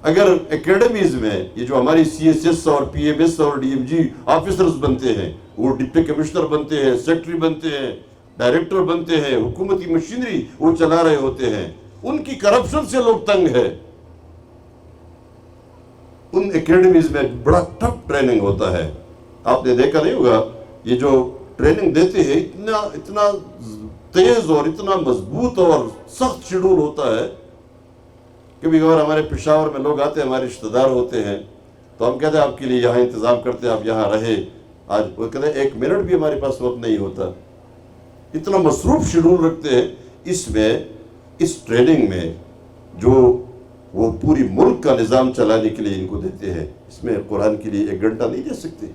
S1: اگر اکیڈمیز میں یہ جو ہماری سی ایس ایس اور پی ایم ایس اور ڈی ایم جی آفیسرز بنتے ہیں، وہ ڈپٹی کمشنر بنتے ہیں، سیکٹری بنتے ہیں، ڈائریکٹر بنتے ہیں، حکومتی مشینری وہ چلا رہے ہوتے ہیں، ان کی کرپشن سے لوگ تنگ ہے۔ ان اکیڈمیز میں بڑا ٹف ٹریننگ ہوتا ہے، آپ نے دیکھا نہیں ہوگا، یہ جو ٹریننگ دیتے ہیں اتنا تیز اور اتنا مضبوط اور سخت شیڈول ہوتا ہے۔ کبھی کبھار ہمارے پشاور میں لوگ آتے ہیں، ہمارے رشتہ دار ہوتے ہیں، تو ہم کہتے ہیں آپ کے لیے یہاں انتظام کرتے ہیں، آپ یہاں رہے۔ آج وہ کہتے ہیں 1 منٹ بھی ہمارے پاس وقت نہیں ہوتا، اتنا مصروف شیڈول رکھتے ہیں۔ اس میں اس ٹریننگ میں جو وہ پوری ملک کا نظام چلانے کے لیے ان کو دیتے ہیں، اس میں قرآن کے لیے 1 گھنٹہ نہیں دے سکتے۔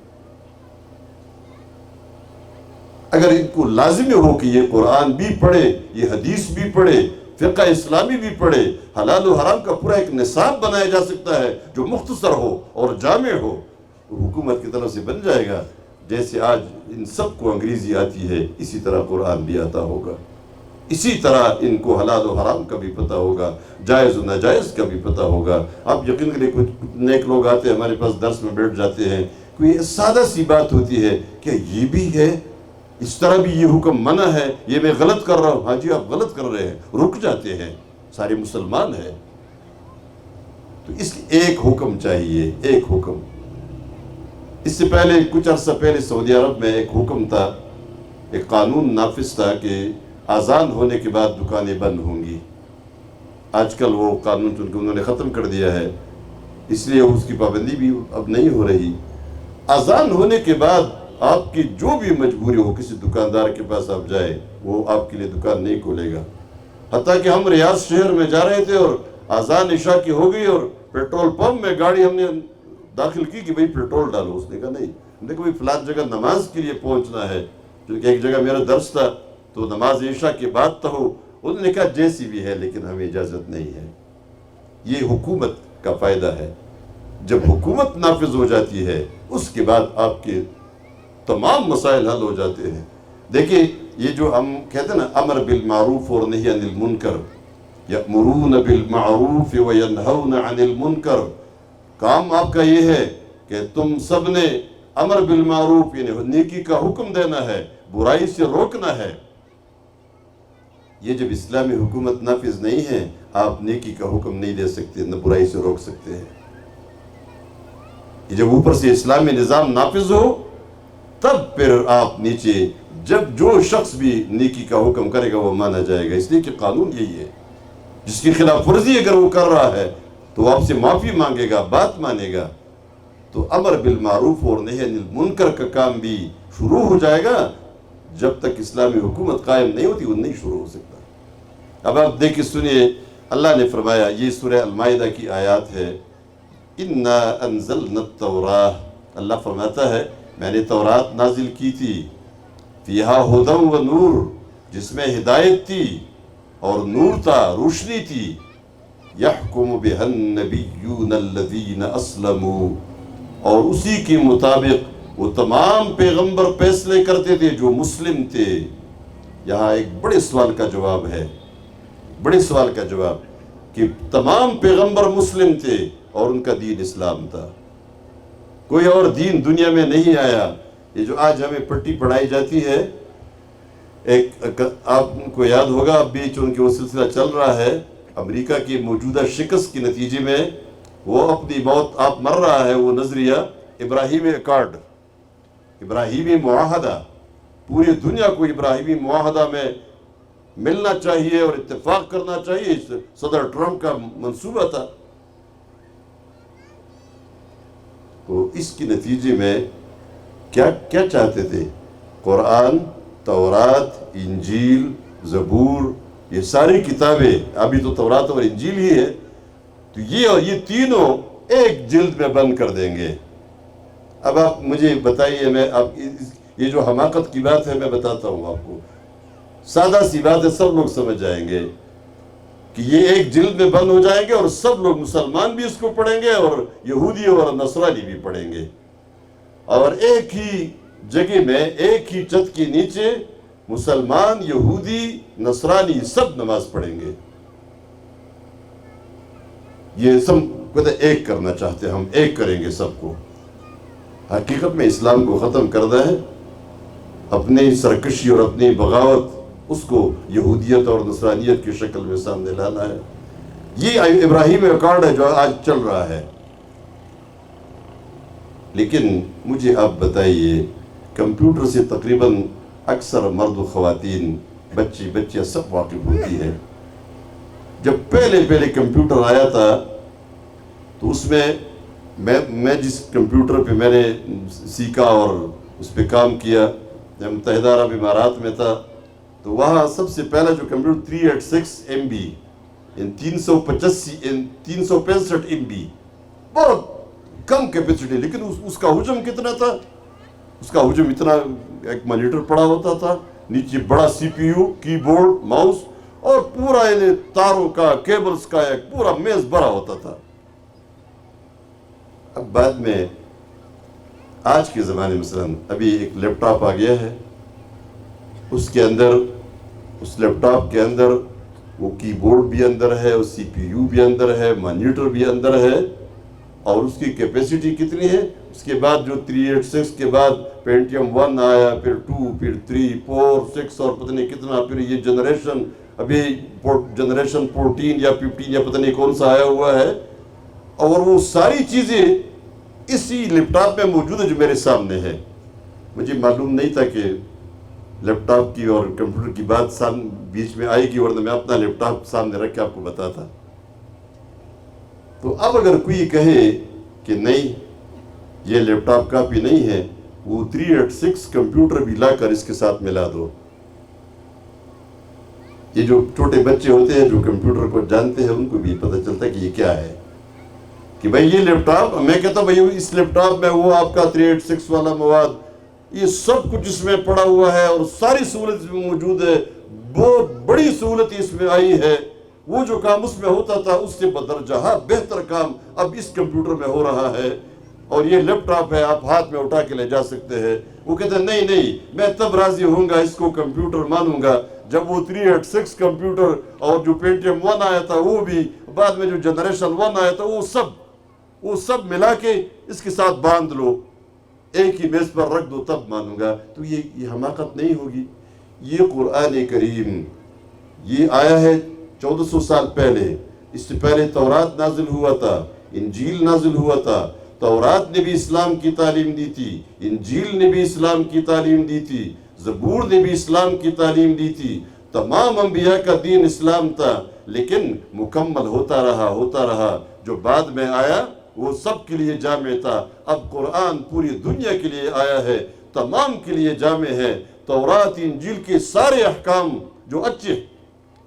S1: اگر ان کو لازمی ہو کہ یہ قرآن بھی پڑھے، یہ حدیث بھی پڑھے، فقہ اسلامی بھی پڑھے، حلال و حرام کا پورا ایک نصاب بنایا جا سکتا ہے جو مختصر ہو اور جامع ہو، حکومت کی طرف سے بن جائے گا۔ جیسے آج ان سب کو انگریزی آتی ہے، اسی طرح قرآن بھی آتا ہوگا، اسی طرح ان کو حلال و حرام کا بھی پتہ ہوگا، جائز و ناجائز کا بھی پتہ ہوگا۔ آپ یقین کریں کچھ نیک لوگ آتے ہیں ہمارے پاس، درس میں بیٹھ جاتے ہیں، کوئی سادہ سی بات ہوتی ہے کہ یہ بھی ہے، اس طرح بھی یہ حکم منع ہے، یہ میں غلط کر رہا ہوں۔ ہاں جی آپ غلط کر رہے ہیں، رک جاتے ہیں، سارے مسلمان ہیں۔ تو اس ایک حکم چاہیے، ایک حکم۔ اس سے پہلے کچھ عرصہ پہلے سعودی عرب میں ایک حکم تھا، ایک قانون نافذ تھا کہ اذان ہونے کے بعد دکانیں بند ہوں گی۔ آج کل وہ قانون چونکہ انہوں نے ختم کر دیا ہے، اس لیے اس کی پابندی بھی اب نہیں ہو رہی۔ اذان ہونے کے بعد آپ کی جو بھی مجبوری ہو، کسی دکاندار کے پاس آپ جائیں، وہ آپ کے لیے دکان نہیں کھولے گا۔ حتیٰ کہ ہم ریاض شہر میں جا رہے تھے اور اذان عشاء کی ہو گئی اور پیٹرول پمپ میں گاڑی ہم نے داخل کی کہ بھئی پیٹرول ڈالو۔ اس نے کہا نہیں، ہم نے کہا بھئی فلان جگہ نماز کے لیے پہنچنا ہے، کیونکہ ایک جگہ میرا درس تھا تو نماز عشاء کے بعد تو ہو۔ انہوں نے کہا جیسی بھی ہے لیکن ہمیں اجازت نہیں ہے۔ یہ حکومت کا فائدہ ہے، جب حکومت نافذ ہو جاتی ہے اس کے بعد آپ کے تمام مسائل حل ہو جاتے ہیں۔ دیکھیں یہ جو ہم کہتے ہیں نا امر بالمعروف اور نہی عن المنکر، یأمرون بالمعروف وینہون عن المنکر، کام آپ کا یہ ہے کہ تم سب نے امر بالمعروف یعنی نیکی کا حکم دینا ہے، برائی سے روکنا ہے۔ یہ جب اسلامی حکومت نافذ نہیں ہے، آپ نیکی کا حکم نہیں دے سکتے، نہ برائی سے روک سکتے ہیں۔ یہ جب اوپر سے اسلامی نظام نافذ ہو تب پھر آپ نیچے جب جو شخص بھی نیکی کا حکم کرے گا وہ مانا جائے گا، اس لیے کہ قانون یہی ہے۔ جس کی خلاف ورزی اگر وہ کر رہا ہے تو آپ سے معافی مانگے گا، بات مانے گا، تو امر بالمعروف اور نہی عن المنکر کا کام بھی شروع ہو جائے گا۔ جب تک اسلامی حکومت قائم نہیں ہوتی وہ نہیں شروع ہو سکتا۔ اب آپ دیکھیں سنیے، اللہ نے فرمایا، یہ سورہ المائدہ کی آیات ہے، اِنَّا أَنزَلْنَا التَّوْرَاةَ، اللہ فرماتا ہے میں نے تورات نازل کی تھی، فیہا ہدی و نور، جس میں ہدایت تھی اور نور تھا، روشنی تھی، یحکم بہا النبیون الذین اسلموا، اور اسی کے مطابق وہ تمام پیغمبر فیصلے کرتے تھے جو مسلم تھے۔ یہاں ایک بڑے سوال کا جواب ہے، بڑے سوال کا جواب کہ تمام پیغمبر مسلم تھے اور ان کا دین اسلام تھا، کوئی اور دین دنیا میں نہیں آیا۔ یہ جو آج ہمیں پٹی پڑھائی جاتی ہے، ایک آپ کو یاد ہوگا، اب بھی چونکہ وہ سلسلہ چل رہا ہے، امریکہ کی موجودہ شکست کے نتیجے میں وہ اپنی موت آپ مر رہا ہے، وہ نظریہ ابراہیمی اکارڈ، ابراہیمی معاہدہ، پوری دنیا کو ابراہیمی معاہدہ میں ملنا چاہیے اور اتفاق کرنا چاہیے، صدر ٹرمپ کا منصوبہ تھا۔ تو اس کے نتیجے میں کیا چاہتے تھے؟ قرآن، تورات، انجیل، زبور، یہ ساری کتابیں، ابھی تو تورات اور انجیل ہی ہے، تو یہ تینوں ایک جلد میں بند کر دیں گے۔ اب آپ مجھے بتائیے، میں اب یہ جو حماقت کی بات ہے میں بتاتا ہوں آپ کو، سادہ سی بات ہے، سب لوگ سمجھ جائیں گے کہ یہ ایک جلد میں بند ہو جائیں گے اور سب لوگ، مسلمان بھی اس کو پڑھیں گے اور یہودی اور نصرانی بھی پڑھیں گے، اور ایک ہی جگہ میں ایک ہی چھت کے نیچے مسلمان، یہودی، نصرانی سب نماز پڑھیں گے۔ یہ سب کہتے ایک کرنا چاہتے ہیں، ہم ایک کریں گے سب کو۔ حقیقت میں اسلام کو ختم کرنا ہے، اپنی سرکشی اور اپنی بغاوت اس کو یہودیت اور نصرانیت کی شکل میں سامنے لانا ہے۔ یہ ابراہیم اکارڈ ہے جو آج چل رہا ہے۔ لیکن مجھے آپ بتائیے، کمپیوٹر سے تقریباً اکثر مرد و خواتین، بچیاں سب واقف ہوتی ہیں۔ جب پہلے کمپیوٹر آیا تھا تو اس میں میں جس کمپیوٹر پہ میں نے سیکھا اور اس پہ کام کیا، میں متحدہ عرب امارات میں تھا، تو وہاں سب سے پہلا جو کمپیوٹر 386 MB 365 MB، بہت کم کیپیسٹی، لیکن اس کا حجم کتنا تھا؟ اس کا حجم اتنا، ایک مانیٹر پڑا ہوتا تھا، نیچے بڑا CPU، کی بورڈ، ماؤس، اور پورا تاروں کا، کیبلز کا ایک پورا میز بھرا ہوتا تھا۔ اب بعد میں آج کے زمانے مثلا ابھی ایک لیپ ٹاپ آ گیا ہے، اس کے اندر، اس لیپ ٹاپ کے اندر وہ کی بورڈ بھی اندر ہے، اور CPU بھی اندر ہے، مانیٹر بھی اندر ہے، اور اس کی کیپیسٹی کتنی ہے؟ اس کے بعد جو 386 کے بعد پینٹیم 1 آیا، پھر 2، پھر 3، 4، 6 اور پتہ نہیں کتنا، پھر یہ جنریشن ابھی جنریشن 14 یا 15 یا پتہ نہیں کون سا آیا ہوا ہے، اور وہ ساری چیزیں اسی لیپ ٹاپ میں موجود ہے جو میرے سامنے ہے۔ مجھے معلوم نہیں تھا کہ لیپ ٹاپ کی اور کمپیوٹر کی بات بیچ میں آئے گی، ورنہ میں اپنا لیپ ٹاپ سامنے رکھ کے آپ کو بتاتا۔ تو اب اگر کوئی کہے کہ نہیں یہ لیپ ٹاپ کاپی نہیں ہے، وہ 386 کمپیوٹر بھی لا کر اس کے ساتھ ملا دو۔ یہ جو چھوٹے بچے ہوتے ہیں جو کمپیوٹر کو جانتے ہیں، ان کو بھی پتہ چلتا ہے کہ یہ کیا ہے، کہ بھئی یہ لیپ ٹاپ، میں کہتا ہوں بھئی اس لیپ ٹاپ میں وہ آپ کا 386 والا مواد، یہ سب کچھ اس میں پڑا ہوا ہے، اور ساری سہولت اس میں موجود ہے، بہت بڑی سہولت اس میں آئی ہے۔ وہ جو کام اس میں ہوتا تھا اس سے بدرجہ بہتر کام اب اس کمپیوٹر میں ہو رہا ہے، اور یہ لیپ ٹاپ ہے، آپ ہاتھ میں اٹھا کے لے جا سکتے ہیں۔ وہ کہتے ہیں نہیں میں تب راضی ہوں گا، اس کو کمپیوٹر مانوں گا جب وہ 386 کمپیوٹر اور جو پینٹیم 1 آیا تھا وہ بھی، بعد میں جو جنریشن 1 آیا تھا وہ سب ملا کے اس کے ساتھ باندھ لو، ایک ہی میز پر رکھ دو، تب مانوں گا۔ تو یہ حماقت نہیں ہوگی؟ یہ قرآن کریم یہ آیا ہے 1400 سال پہلے، اس سے پہلے تورات نازل ہوا تھا، انجیل نازل ہوا تھا۔ تورات نے بھی اسلام کی تعلیم دی تھی، انجیل نے بھی اسلام کی تعلیم دی تھی، زبور نے بھی اسلام کی تعلیم دی تھی، تمام انبیاء کا دین اسلام تھا، لیکن مکمل ہوتا رہا۔ جو بعد میں آیا وہ سب کے لیے جامع تھا۔ اب قرآن پوری دنیا کے لیے آیا ہے، تمام کے لیے جامع ہے۔ تورات انجیل کے سارے احکام جو اچھے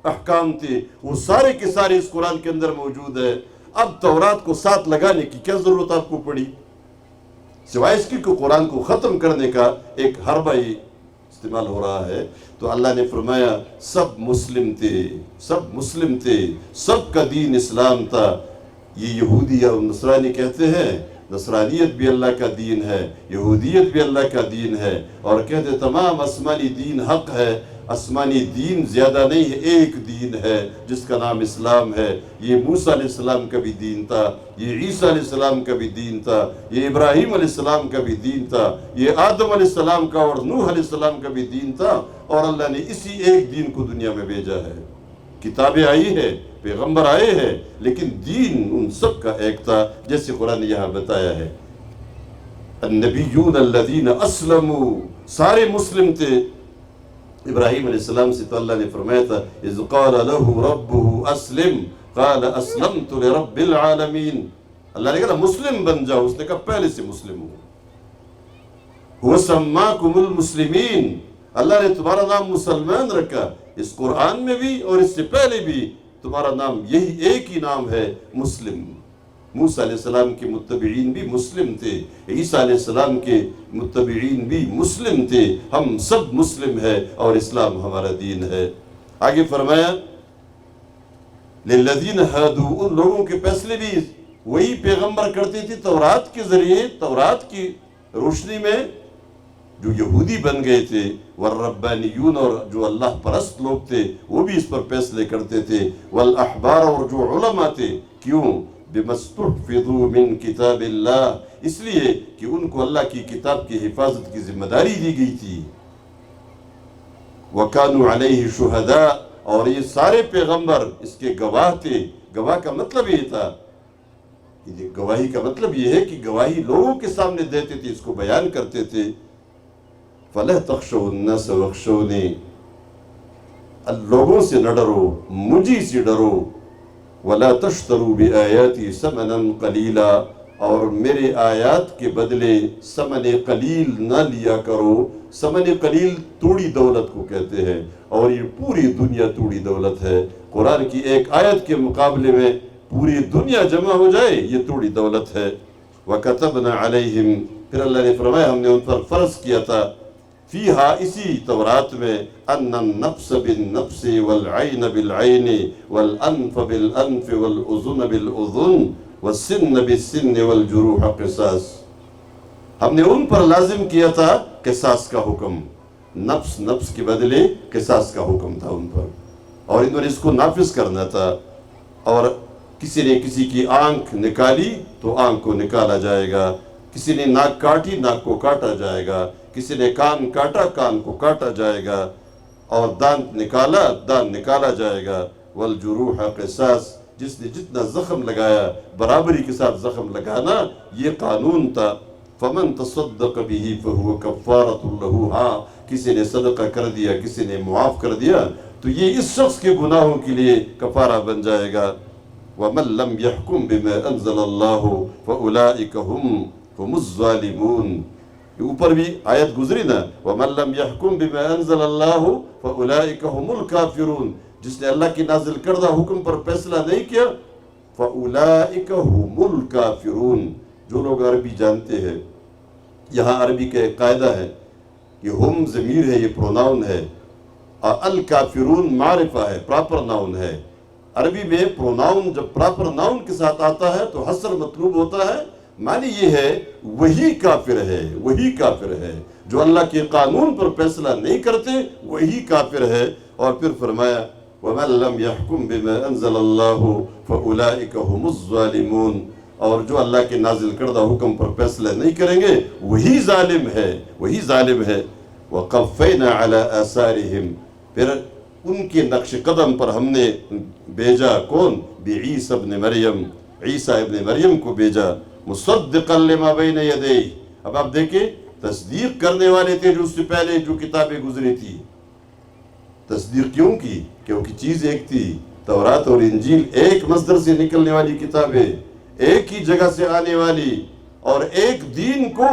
S1: احکام تھے وہ سارے کے سارے اس قرآن کے اندر موجود ہے۔ اب تورات کو ساتھ لگانے کی کیا ضرورت آپ کو پڑی، سوائے اس کی کہ قرآن کو ختم کرنے کا ایک حربہ استعمال ہو رہا ہے۔ تو اللہ نے فرمایا سب مسلم تھے، سب کا دین اسلام تھا۔ یہ یہودی اور نصرانی کہتے ہیں نصرانیت بھی اللہ کا دین ہے، یہودیت بھی اللہ کا دین ہے، اور کہتے تمام آسمانی دین حق ہے۔ آسمانی دین زیادہ نہیں ہے، ایک دین ہے جس کا نام اسلام ہے۔ یہ موسیٰ علیہ السلام کا بھی دین تھا، یہ عیسیٰ علیہ السلام کا بھی دین تھا، یہ ابراہیم علیہ السلام کا بھی دین تھا، یہ آدم علیہ السلام کا اور نوح علیہ السلام کا بھی دین تھا، اور اللہ نے اسی ایک دین کو دنیا میں بھیجا ہے۔ کتابیں آئی ہے، پیغمبر آئے ہیں، لیکن دین ان سب کا ایک تھا، جیسے قرآن نے یہاں بتایا ہے۔ النبیون الذین اسلموا، سارے مسلم تھے۔ ابراہیم علیہ السلام سے تو اللہ نے فرمایا تھا اذ قال له ربه اسلم قال اسلمت لرب العالمین، اللہ نے کہا مسلم بن جاؤ، اس نے کہا پہلے سے مسلم ہوں۔ هو سماکم المسلمین، اللہ نے تمہارا نام مسلمان رکھا، اس قرآن میں بھی اور اس سے پہلے بھی تمہارا نام یہی ایک ہی نام ہے، مسلم۔ موسیٰ علیہ السلام کے متبعین بھی مسلم تھے، عیسیٰ علیہ السلام کے متبعین بھی مسلم تھے، ہم سب مسلم ہیں اور اسلام ہمارا دین ہے۔ آگے فرمایا للذین ہادوا، ان لوگوں کے فیصلے بھی وہی پیغمبر کرتے تھے تورات کے ذریعے، تورات کی روشنی میں جو یہودی بن گئے تھے، والربانیون، اور جو اللہ پرست لوگ تھے وہ بھی اس پر فیصلے کرتے تھے، والاحبار، اور جو علماء تھے، کیوں؟ بِمَسْتُحْفِظُوا مِن کتاب اللہ، اس لیے کہ ان کو اللہ کی کتاب کی حفاظت کی ذمہ داری دی گئی تھی۔ وَكَانُوا عَلَيْهِ شُهَدَاءَ، اور یہ سارے پیغمبر اس کے گواہ تھے۔ گواہ کا مطلب یہ تھا، گواہی کا مطلب یہ ہے کہ گواہی لوگوں کے سامنے دیتے تھے، اس کو بیان کرتے تھے۔ فَلَا تَخْشَوُا النَّاسَ وَاخْشَوْنِي، لوگوں سے نہ ڈرو، مجھے سے ڈرو۔ وَلَا تَشْتَرُوا بِآيَاتِي ثَمَنًا قَلِيلًا، اور میرے آیات کے بدلے ثمن قلیل نہ لیا کرو۔ ثمن قلیل توڑی دولت کو کہتے ہیں، اور یہ پوری دنیا توڑی دولت ہے۔ قرآن کی ایک آیت کے مقابلے میں پوری دنیا جمع ہو جائے یہ توڑی دولت ہے۔ وَكَتَبْنَا عَلَيْهِمْ، پھر اللہ نے فرمایا ہم نے ان پر فرض کیا تھا، فیہا اسی تورات میں، ان النفس بالنفس والعین بالعین والانف بالانف والاذن بالاذن والسن بالسن والجروح قصاص، ہم نے ان پر لازم کیا تھا قصاص کا حکم، نفس نفس کے بدلے قصاص کا حکم تھا ان پر، اور انہوں نے اس کو نافذ کرنا تھا۔ اور کسی نے کسی کی آنکھ نکالی تو آنکھ کو نکالا جائے گا، کسی نے ناک کاٹی ناک کو کاٹا جائے گا، کسی نے کان کاٹا کان کو کاٹا جائے گا، اور دانت نکالا دانت نکالا جائے گا۔ والجروح قصاص، جس نے جتنا زخم لگایا برابری کے ساتھ زخم لگانا، یہ قانون تھا۔ فمن تصدق به فهو کفارۃ له، ہاں کسی نے صدقہ کر دیا کسی نے معاف کر دیا تو یہ اس شخص کے گناہوں کے لیے کفارہ بن جائے گا۔ ومن لم يحكم بما انزل الله فاولئك هم الظالمون، یہ اوپر بھی آیت گزری نا، ومن لم يحكم بما انزل الله فاولئك هم الكافرون، جس نے اللہ کی نازل کردہ حکم پر فیصلہ نہیں کیا، فاولئك هم الكافرون، جو لوگ عربی جانتے ہیں، یہاں عربی کا ایک قاعدہ ہے کہ ہم ضمیر ہے، یہ پروناؤن ہے، الکافرون معرفہ ہے، پراپر ناؤن ہے۔ عربی میں پروناؤن جب پراپر ناؤن کے ساتھ آتا ہے تو حصر مطلوب ہوتا ہے، معنی یہ ہے وہی کافر ہے، وہی کافر ہے، جو اللہ کے قانون پر فیصلہ نہیں کرتے وہی کافر ہے۔ اور پھر فرمایا وَمَن لَّمْ يَحْكُم بِمَا أَنزَلَ اللَّهُ فَأُولَئِكَ هُمُ الظَّالِمُونَ، اور جو اللہ کے نازل کردہ حکم پر فیصلہ نہیں کریں گے وہی ظالم ہے، وہی ظالم ہے۔ وَقَفَّيْنَا عَلَىٰ آثَارِهِمْ، پھر ان کے نقش قدم پر ہم نے بھیجا، کون؟ بعیسیٰ ابن مریم، عیسیٰ ابن مریم کو بھیجا، مصدقا لما بین یدیہ۔ اب آپ دیکھیں تصدیق کرنے والے تھے جو اس سے پہلے جو کتابیں گزری تھی۔ تصدیق کیوں کی؟ کیونکہ چیز ایک تھی، تورات اور انجیل ایک مصدر سے نکلنے والی کتابیں، ایک ہی جگہ سے آنے والی اور ایک دین کو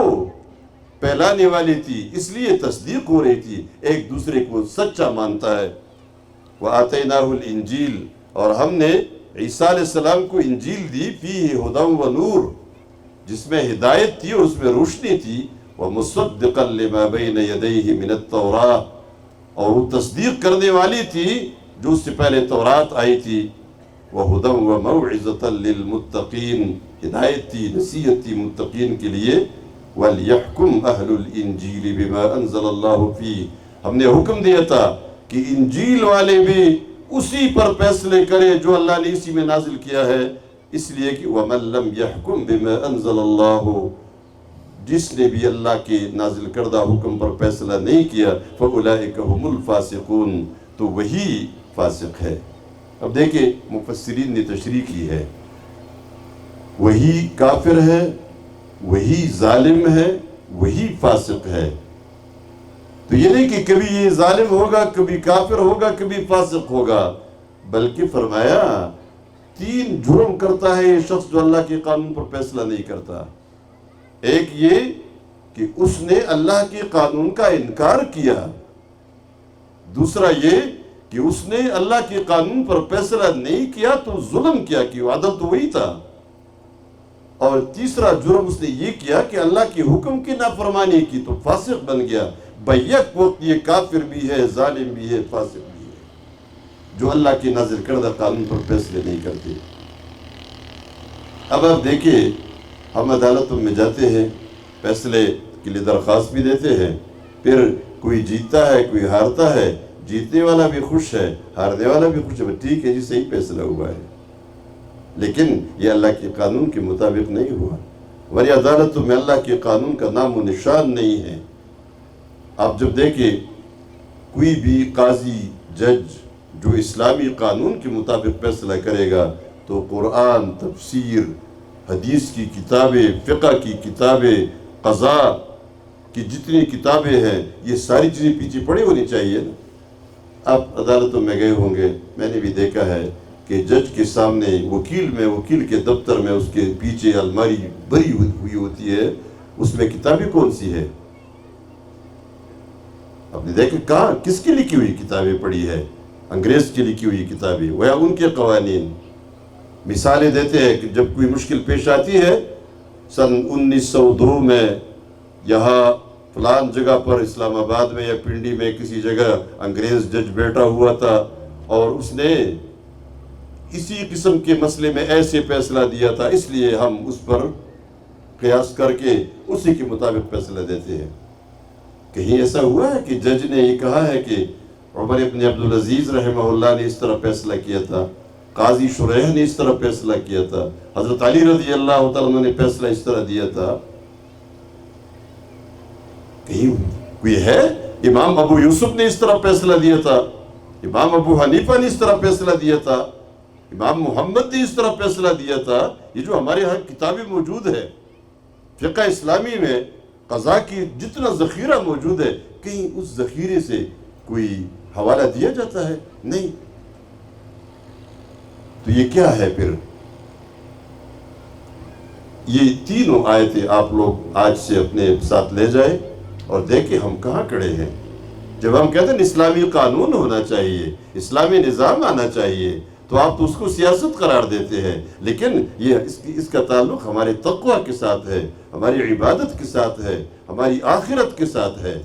S1: پھیلانے والی تھی، اس لیے تصدیق ہو رہی تھی، ایک دوسرے کو سچا مانتا ہے۔ وَآتَيْنَاهُ الْإِنْجِيلَ، اور ہم نے عیسیٰ علیہ السلام کو انجیل دی، فِيهِ هُدًى وَنُورٌ، جس میں ہدایت تھی اور اس میں روشنی تھی، وَمُصَدِّقًا لِمَا بَيْنَ يَدَيْهِ مِنَ التَّوْرَاةِ، اور وہ تصدیق کرنے والی تھی جو اس سے پہلے تورات آئی تھی، وَهُدًى وَمَوْعِظَةً لِلْمُتَّقِينَ، ہدایت تھی نصیحت تھی متقین کے لیے۔ وَلْيَحْكُمْ أَهْلُ الْإِنْجِيلِ بِمَا أَنزَلَ اللَّهُ فِيهِ، ہم نے حکم دیا تھا کہ انجیل والے بھی اسی پر فیصلے کرے جو اللہ نے اسی میں نازل کیا ہے، اس لیے کہ وَمَن لَّمْ يَحْكُمْ بِمَا أَنزَلَ اللَّهُ، جس نے بھی اللہ کے نازل کردہ حکم پر فیصلہ نہیں کیا، فَأُولَئِكَ هُمُ الْفَاسِقُونَ، تو وہی فاسق ہے۔ اب دیکھیں مفسرین نے تشریح کی ہے، وہی کافر ہے، وہی ظالم ہے، وہی فاسق ہے۔ تو یہ نہیں کہ کبھی یہ ظالم ہوگا کبھی کافر ہوگا کبھی فاسق ہوگا، بلکہ فرمایا تین جرم کرتا ہے یہ شخص جو اللہ کے قانون پر فیصلہ نہیں کرتا۔ ایک یہ کہ اس نے اللہ کے قانون کا انکار کیا، دوسرا یہ کہ اس نے اللہ کے قانون پر فیصلہ نہیں کیا تو ظلم کیا، کہ عدل تو وہی تھا، اور تیسرا جرم اس نے یہ کیا کہ اللہ کے حکم کی نافرمانی کی تو فاسق بن گیا۔ بیک وقت یہ کافر بھی ہے، ظالم بھی ہے، فاسق بھی ہے، جو اللہ کے نازل کردہ قانون پر فیصلے نہیں کرتے۔ اب آپ دیکھیں ہم عدالتوں میں جاتے ہیں، فیصلے کے لیے درخواست بھی دیتے ہیں، پھر کوئی جیتتا ہے کوئی ہارتا ہے، جیتنے والا بھی خوش ہے ہارنے والا بھی خوش ہے، ٹھیک ہے جی صحیح فیصلہ ہوا ہے، لیکن یہ اللہ کے قانون کے مطابق نہیں ہوا، ورنہ عدالتوں میں اللہ کے قانون کا نام و نشان نہیں ہے۔ آپ جب دیکھیں کوئی بھی قاضی جج جو اسلامی قانون کے مطابق فیصلہ کرے گا تو قرآن، تفسیر، حدیث کی کتابیں، فقہ کی کتابیں، قضاء کی جتنی کتابیں ہیں یہ ساری چیزیں پیچھے پڑی ہونی چاہیے نا۔ آپ عدالتوں میں گئے ہوں گے، میں نے بھی دیکھا ہے کہ جج کے سامنے وکیل کے دفتر میں اس کے پیچھے الماری بھری ہوئی ہوتی ہے، اس میں کتابیں کون سی ہے؟ آپ نے دیکھا کہاں کس کی لکھی ہوئی کتابیں پڑھی ہے؟ انگریز کی لکھی ہوئی کتابیں، وہ ان کے قوانین مثالیں دیتے ہیں کہ جب کوئی مشکل پیش آتی ہے، سن 1902 میں یہاں فلان جگہ پر اسلام آباد میں یا پنڈی میں کسی جگہ انگریز جج بیٹھا ہوا تھا اور اس نے اسی قسم کے مسئلے میں ایسے فیصلہ دیا تھا، اس لیے ہم اس پر قیاس کر کے اسی کے مطابق فیصلہ دیتے ہیں۔ کہیں ایسا ہوا ہے کہ جج نے یہ کہا ہے کہ عمر ابن عبدالعزیز رحمہ اللہ نے اس طرح فیصلہ کیا تھا، قاضی شریح نے اس طرح فیصلہ کیا تھا، حضرت علی رضی اللہ تعالیٰ نے فیصلہ اس طرح دیا تھا؟ کہیں کوئی ہے؟ امام ابو یوسف نے اس طرح فیصلہ دیا تھا، امام ابو حنیفہ نے اس طرح فیصلہ دیا تھا، امام محمد نے اس طرح فیصلہ دیا تھا؟ یہ جو ہمارے ہاں کتابیں موجود ہے فقہ اسلامی میں، قضاء کی جتنا ذخیرہ موجود ہے، کہیں اس ذخیرے سے کوئی حوالہ دیا جاتا ہے؟ نہیں۔ تو یہ کیا ہے پھر؟ یہ تینوں آیتیں آپ لوگ آج سے اپنے ساتھ لے جائیں اور دیکھیں ہم کہاں کھڑے ہیں۔ جب ہم کہتے ہیں اسلامی قانون ہونا چاہیے، اسلامی نظام آنا چاہیے، تو آپ تو اس کو سیاست قرار دیتے ہیں، لیکن یہ اس کا تعلق ہمارے تقوی کے ساتھ ہے، ہماری عبادت کے ساتھ ہے، ہماری آخرت کے ساتھ ہے۔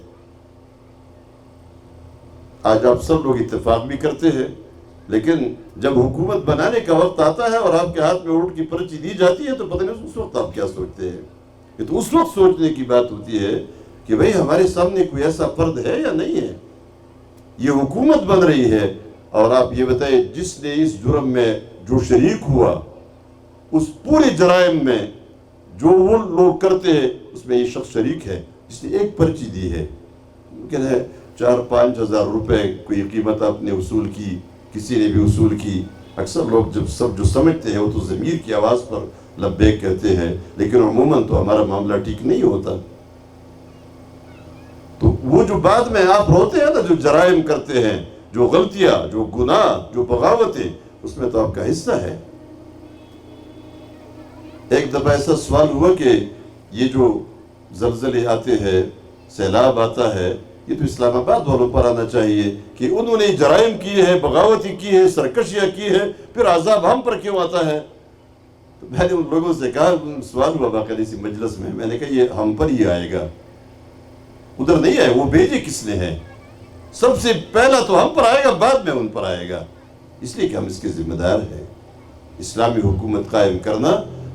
S1: آج آپ سب لوگ اتفاق بھی کرتے ہیں، لیکن جب حکومت بنانے کا وقت آتا ہے اور آپ کے ہاتھ میں ووٹ کی پرچی دی جاتی ہے تو پتہ نہیں اس وقت آپ کیا سوچتے ہیں۔ یہ تو اس وقت سوچنے کی بات ہوتی ہے کہ بھئی ہمارے سامنے کوئی ایسا فرد ہے یا نہیں ہے۔ یہ حکومت بن رہی ہے اور آپ یہ بتائیں جس نے اس جرم میں جو شریک ہوا، اس پورے جرائم میں جو وہ لوگ کرتے ہیں اس میں یہ شخص شریک ہے جس نے ایک پرچی دی ہے۔ ممکن ہے 4-5 ہزار روپے کوئی قیمت آپ نے وصول کی، کسی نے بھی وصول کی۔ اکثر لوگ جو سمجھتے ہیں وہ تو ضمیر کی آواز پر لبیک کہتے ہیں، لیکن عموماً تو ہمارا معاملہ ٹھیک نہیں ہوتا۔ تو وہ جو بعد میں آپ ہوتے ہیں نا، جو جرائم کرتے ہیں، جو غلطیاں، جو گناہ، جو بغاوتیں، اس میں تو آپ کا حصہ ہے۔ ایک دفعہ ایسا سوال ہوا کہ یہ جو زلزلے آتے ہیں، سیلاب آتا ہے، یہ تو اسلام آباد والوں پر آنا چاہیے کہ انہوں نے جرائم کی ہے، بغاوتی کی ہے، سرکشیاں کی ہے، پھر عذاب ہم پر کیوں آتا ہے؟ تو میں نے ان لوگوں سے کہا، سوال ہوا باقاعدہ اسی مجلس میں نے کہا یہ ہم پر ہی آئے گا، ادھر نہیں آئے، وہ بھیجے کس نے ہے؟ سب سے پہلا تو ہم پر آئے گا، بعد میں ان پر آئے گا، اس لیے کہ ہم اس کے ذمہ دار ہیں۔ اسلامی حکومت قائم کرنا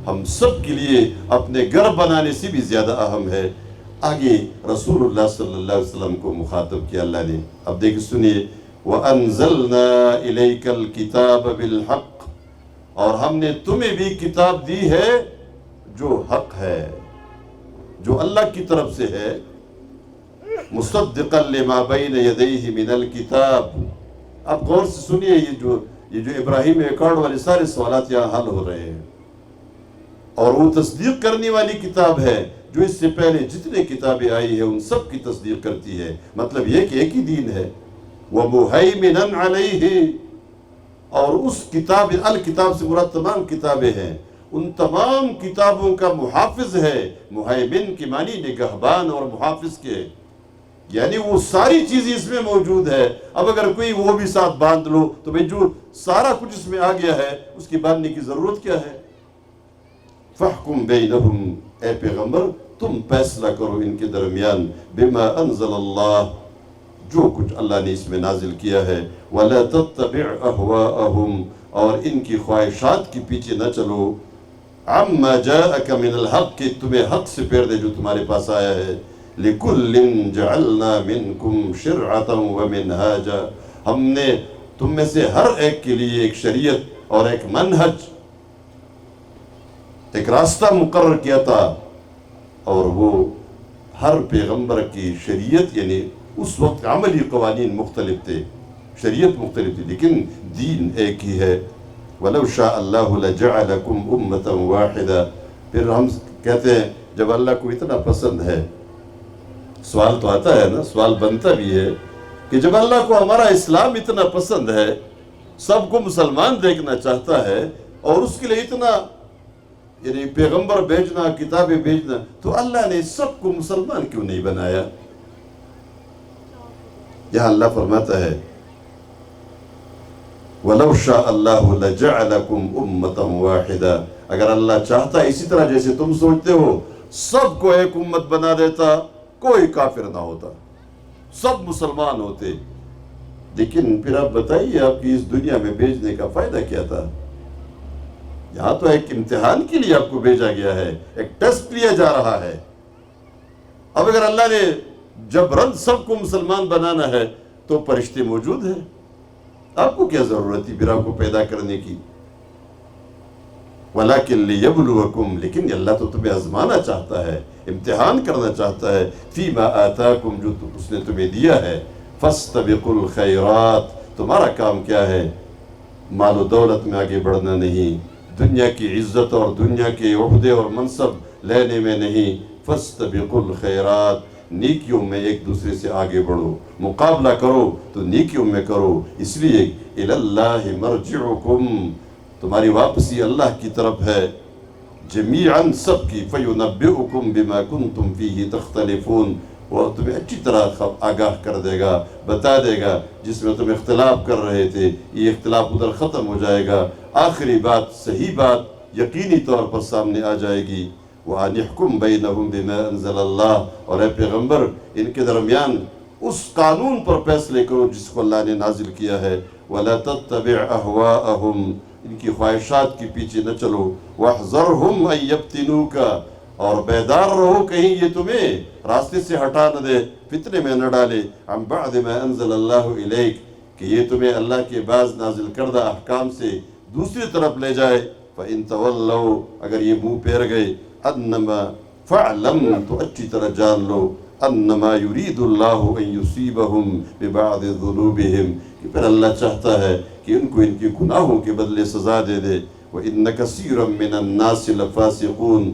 S1: ہم سب کے لیے اپنے گھر بنانے سے بھی زیادہ اہم ہے۔ آگے رسول اللہ صلی اللہ علیہ وسلم کو مخاطب کیا اللہ نے، اب دیکھیں سنیے، وَأَنزَلْنَا إِلَيْكَ الْكِتَابَ بِالْحَقِّ، اور ہم نے تمہیں بھی کتاب دی ہے جو حق ہے، جو اللہ کی طرف سے ہے، مُصَدِّقًا لِمَا بَيْنَ يَدَيْهِ مِنَ الْكِتَابِ۔ اب غور سے سنیے، یہ جو ابراہیم ایکارڈ والے سارے سوالات یہاں حل ہو رہے ہیں، اور وہ تصدیق کرنے والی کتاب ہے جو اس سے پہلے جتنے کتابیں آئی ہیں ان سب کی تصدیق کرتی ہے۔ مطلب یہ کہ ایک ہی دین ہے، وَمُهَيْمِنًا عَلَيْهِ، اور اس کتاب، الکتاب سے مراد تمام کتابیں ہیں، ان تمام کتابوں کا محافظ ہے۔ مہیمن کی معنی نگہبان اور محافظ کے، یعنی وہ ساری چیزیں اس میں موجود ہے۔ اب اگر کوئی وہ بھی ساتھ باندھ لو تو بھئی جو سارا کچھ اس میں آ گیا ہے اس کی باندھنے کی ضرورت کیا ہے؟ فَحْكُمْ بَيْنَهُمْ، اے پیغمبر تم فیصلہ کرو ان کے درمیان، بِمَا أَنزَلَ اللَّهُ، جو کچھ اللہ نے اس میں نازل کیا ہے، وَلَا تَتَّبِعْ أَهْوَاءَهُمْ، اور ان کی خواہشات کے پیچھے نہ چلو، عَمَّا جَاءَكَ مِنَ الْحَقِّ، کہ تمہیں حق سے پھیر دے جو تمہارے پاس آیا ہے، لِكُلٍّ جَعَلْنَا مِنْكُمْ شِرْعَةً وَمِنْهَاجًا، ہم نے تم میں سے ہر ایک کے لیے ایک شریعت اور ایک منہج، ایک راستہ مقرر کیا تھا، اور وہ ہر پیغمبر کی شریعت، یعنی اس وقت عملی قوانین مختلف تھے، شریعت مختلف تھی، لیکن دین ایک ہی ہے۔ وَلَوْ شَاءَ اللَّهُ لَجَعَلَكُمْ أُمَّةً وَاحِدَةً، پھر ہم کہتے ہیں جب اللہ کو اتنا پسند ہے، سوال تو آتا ہے نا، سوال بنتا بھی ہے کہ جب اللہ کو ہمارا اسلام اتنا پسند ہے، سب کو مسلمان دیکھنا چاہتا ہے، اور اس کے لیے اتنا یعنی پیغمبر بھیجنا، کتابیں بھیجنا، تو اللہ نے سب کو مسلمان کیوں نہیں بنایا؟ یہاں اللہ فرماتا ہے وَلَوْ شَاءَ اللَّهُ لَجَعَلَكُمْ أُمَّةً وَاحِدًا، اگر اللہ چاہتا اسی طرح جیسے تم سوچتے ہو سب کو ایک امت بنا دیتا، کوئی کافر نہ ہوتا، سب مسلمان ہوتے۔ لیکن پھر آپ بتائیے آپ کی اس دنیا میں بھیجنے کا فائدہ کیا تھا؟ یہاں تو ایک امتحان کے لیے آپ کو بھیجا گیا ہے، ایک ٹیسٹ لیا جا رہا ہے۔ اب اگر اللہ نے جبرن سب کو مسلمان بنانا ہے تو فرشتے موجود ہیں، آپ کو کیا ضرورت تھی پھر آپ کو پیدا کرنے کی؟ وَلَكِنْ لِيَبْلُوَكُمْ، لیکن اللہ تو تمہیں آزمانا چاہتا ہے، امتحان کرنا چاہتا ہے، فِي مَا آتَاكُمْ، جو اس نے تمہیں دیا ہے، فَاسْتَبِقُوا الْخَيْرَاتِ، تمہارا کام کیا ہے؟ مال و دولت میں آگے بڑھنا نہیں، دنیا کی عزت اور دنیا کے عہدے اور منصب لینے میں نہیں، فَاسْتَبِقُوا الْخَيْرَاتِ، نیکیوں میں ایک دوسرے سے آگے بڑھو، مقابلہ کرو تو نیکیوں میں کرو، اس لیے إِلَى اللَّهِ مَرْجِعُكُمْ، تمہاری واپسی اللہ کی طرف ہے، جمیعاً سب کی، فَيُنَبِّئُكُمْ بِمَا كُنْتُمْ فِيهِ تَخْتَلِفُونَ، وہ تمہیں اچھی طرح آگاہ کر دے گا، بتا دے گا جس میں تم اختلاف کر رہے تھے، یہ اختلاف ادھر ختم ہو جائے گا، آخری بات صحیح بات یقینی طور پر سامنے آ جائے گی۔ وَأَنِ احْكُمْ بَيْنَهُمْ بِمَا أَنزَلَ اللَّهُ، اور اے پیغمبر ان کے درمیان اس قانون پر فیصلے کرو جس کو اللہ نے نازل کیا ہے، وَلَا تَتَّبِعْ أَهْوَاءَهُمْ، ان کی خواہشات کے پیچھے نہ چلو، وَاحْذَرْهُمْ أَن يَفْتِنُوكَ، اور بیدار رہو کہیں یہ تمہیں راستے سے ہٹا نہ دے، فتنے میں نہ ڈالے، عَن بَعْدِ مَا أَنزَلَ اللَّهُ إِلَيْكَ، کہ یہ تمہیں اللہ کے بعض نازل کردہ احکام سے دوسری طرف لے جائے، فَإِن تَوَلَّوْا، اگر یہ منہ پھیر گئے، انما فعلم، تو اچھی طرح جان لو، انما یرید اللہ ان یصیبہم ببعض ذنوبہم، کہ پھر اللہ چاہتا ہے کہ ان کو ان کے گناہوں کے بدلے سزا دے دے، وَإِنَّ كَثِيرًا مِّنَ النَّاسِ لَفَاسِقُونَ،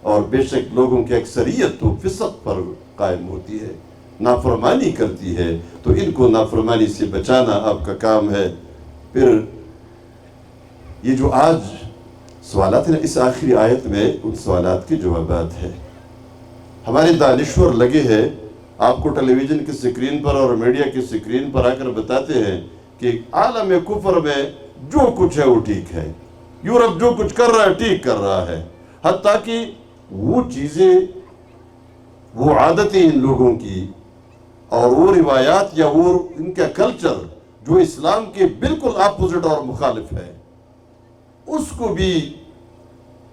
S1: اور بے شک لوگوں کی اکثریت تو فسق پر قائم ہوتی ہے، نافرمانی کرتی ہے، تو ان کو نافرمانی سے بچانا آپ کا کام ہے۔ پھر یہ جو آج سوالات ہیں، اس آخری آیت میں ان سوالات کے جوابات ہیں۔ ہمارے دانشور لگے ہیں، آپ کو ٹیلی ویژن کی سکرین پر اور میڈیا کی سکرین پر آ کر بتاتے ہیں کہ عالم کفر میں جو کچھ ہے وہ ٹھیک ہے، یورپ جو کچھ کر رہا ہے ٹھیک کر رہا ہے، حتیٰ کہ وہ چیزیں، وہ عادتیں ان لوگوں کی اور وہ روایات یا وہ ان کا کلچر جو اسلام کے بالکل اپوزٹ اور مخالف ہے، اس کو بھی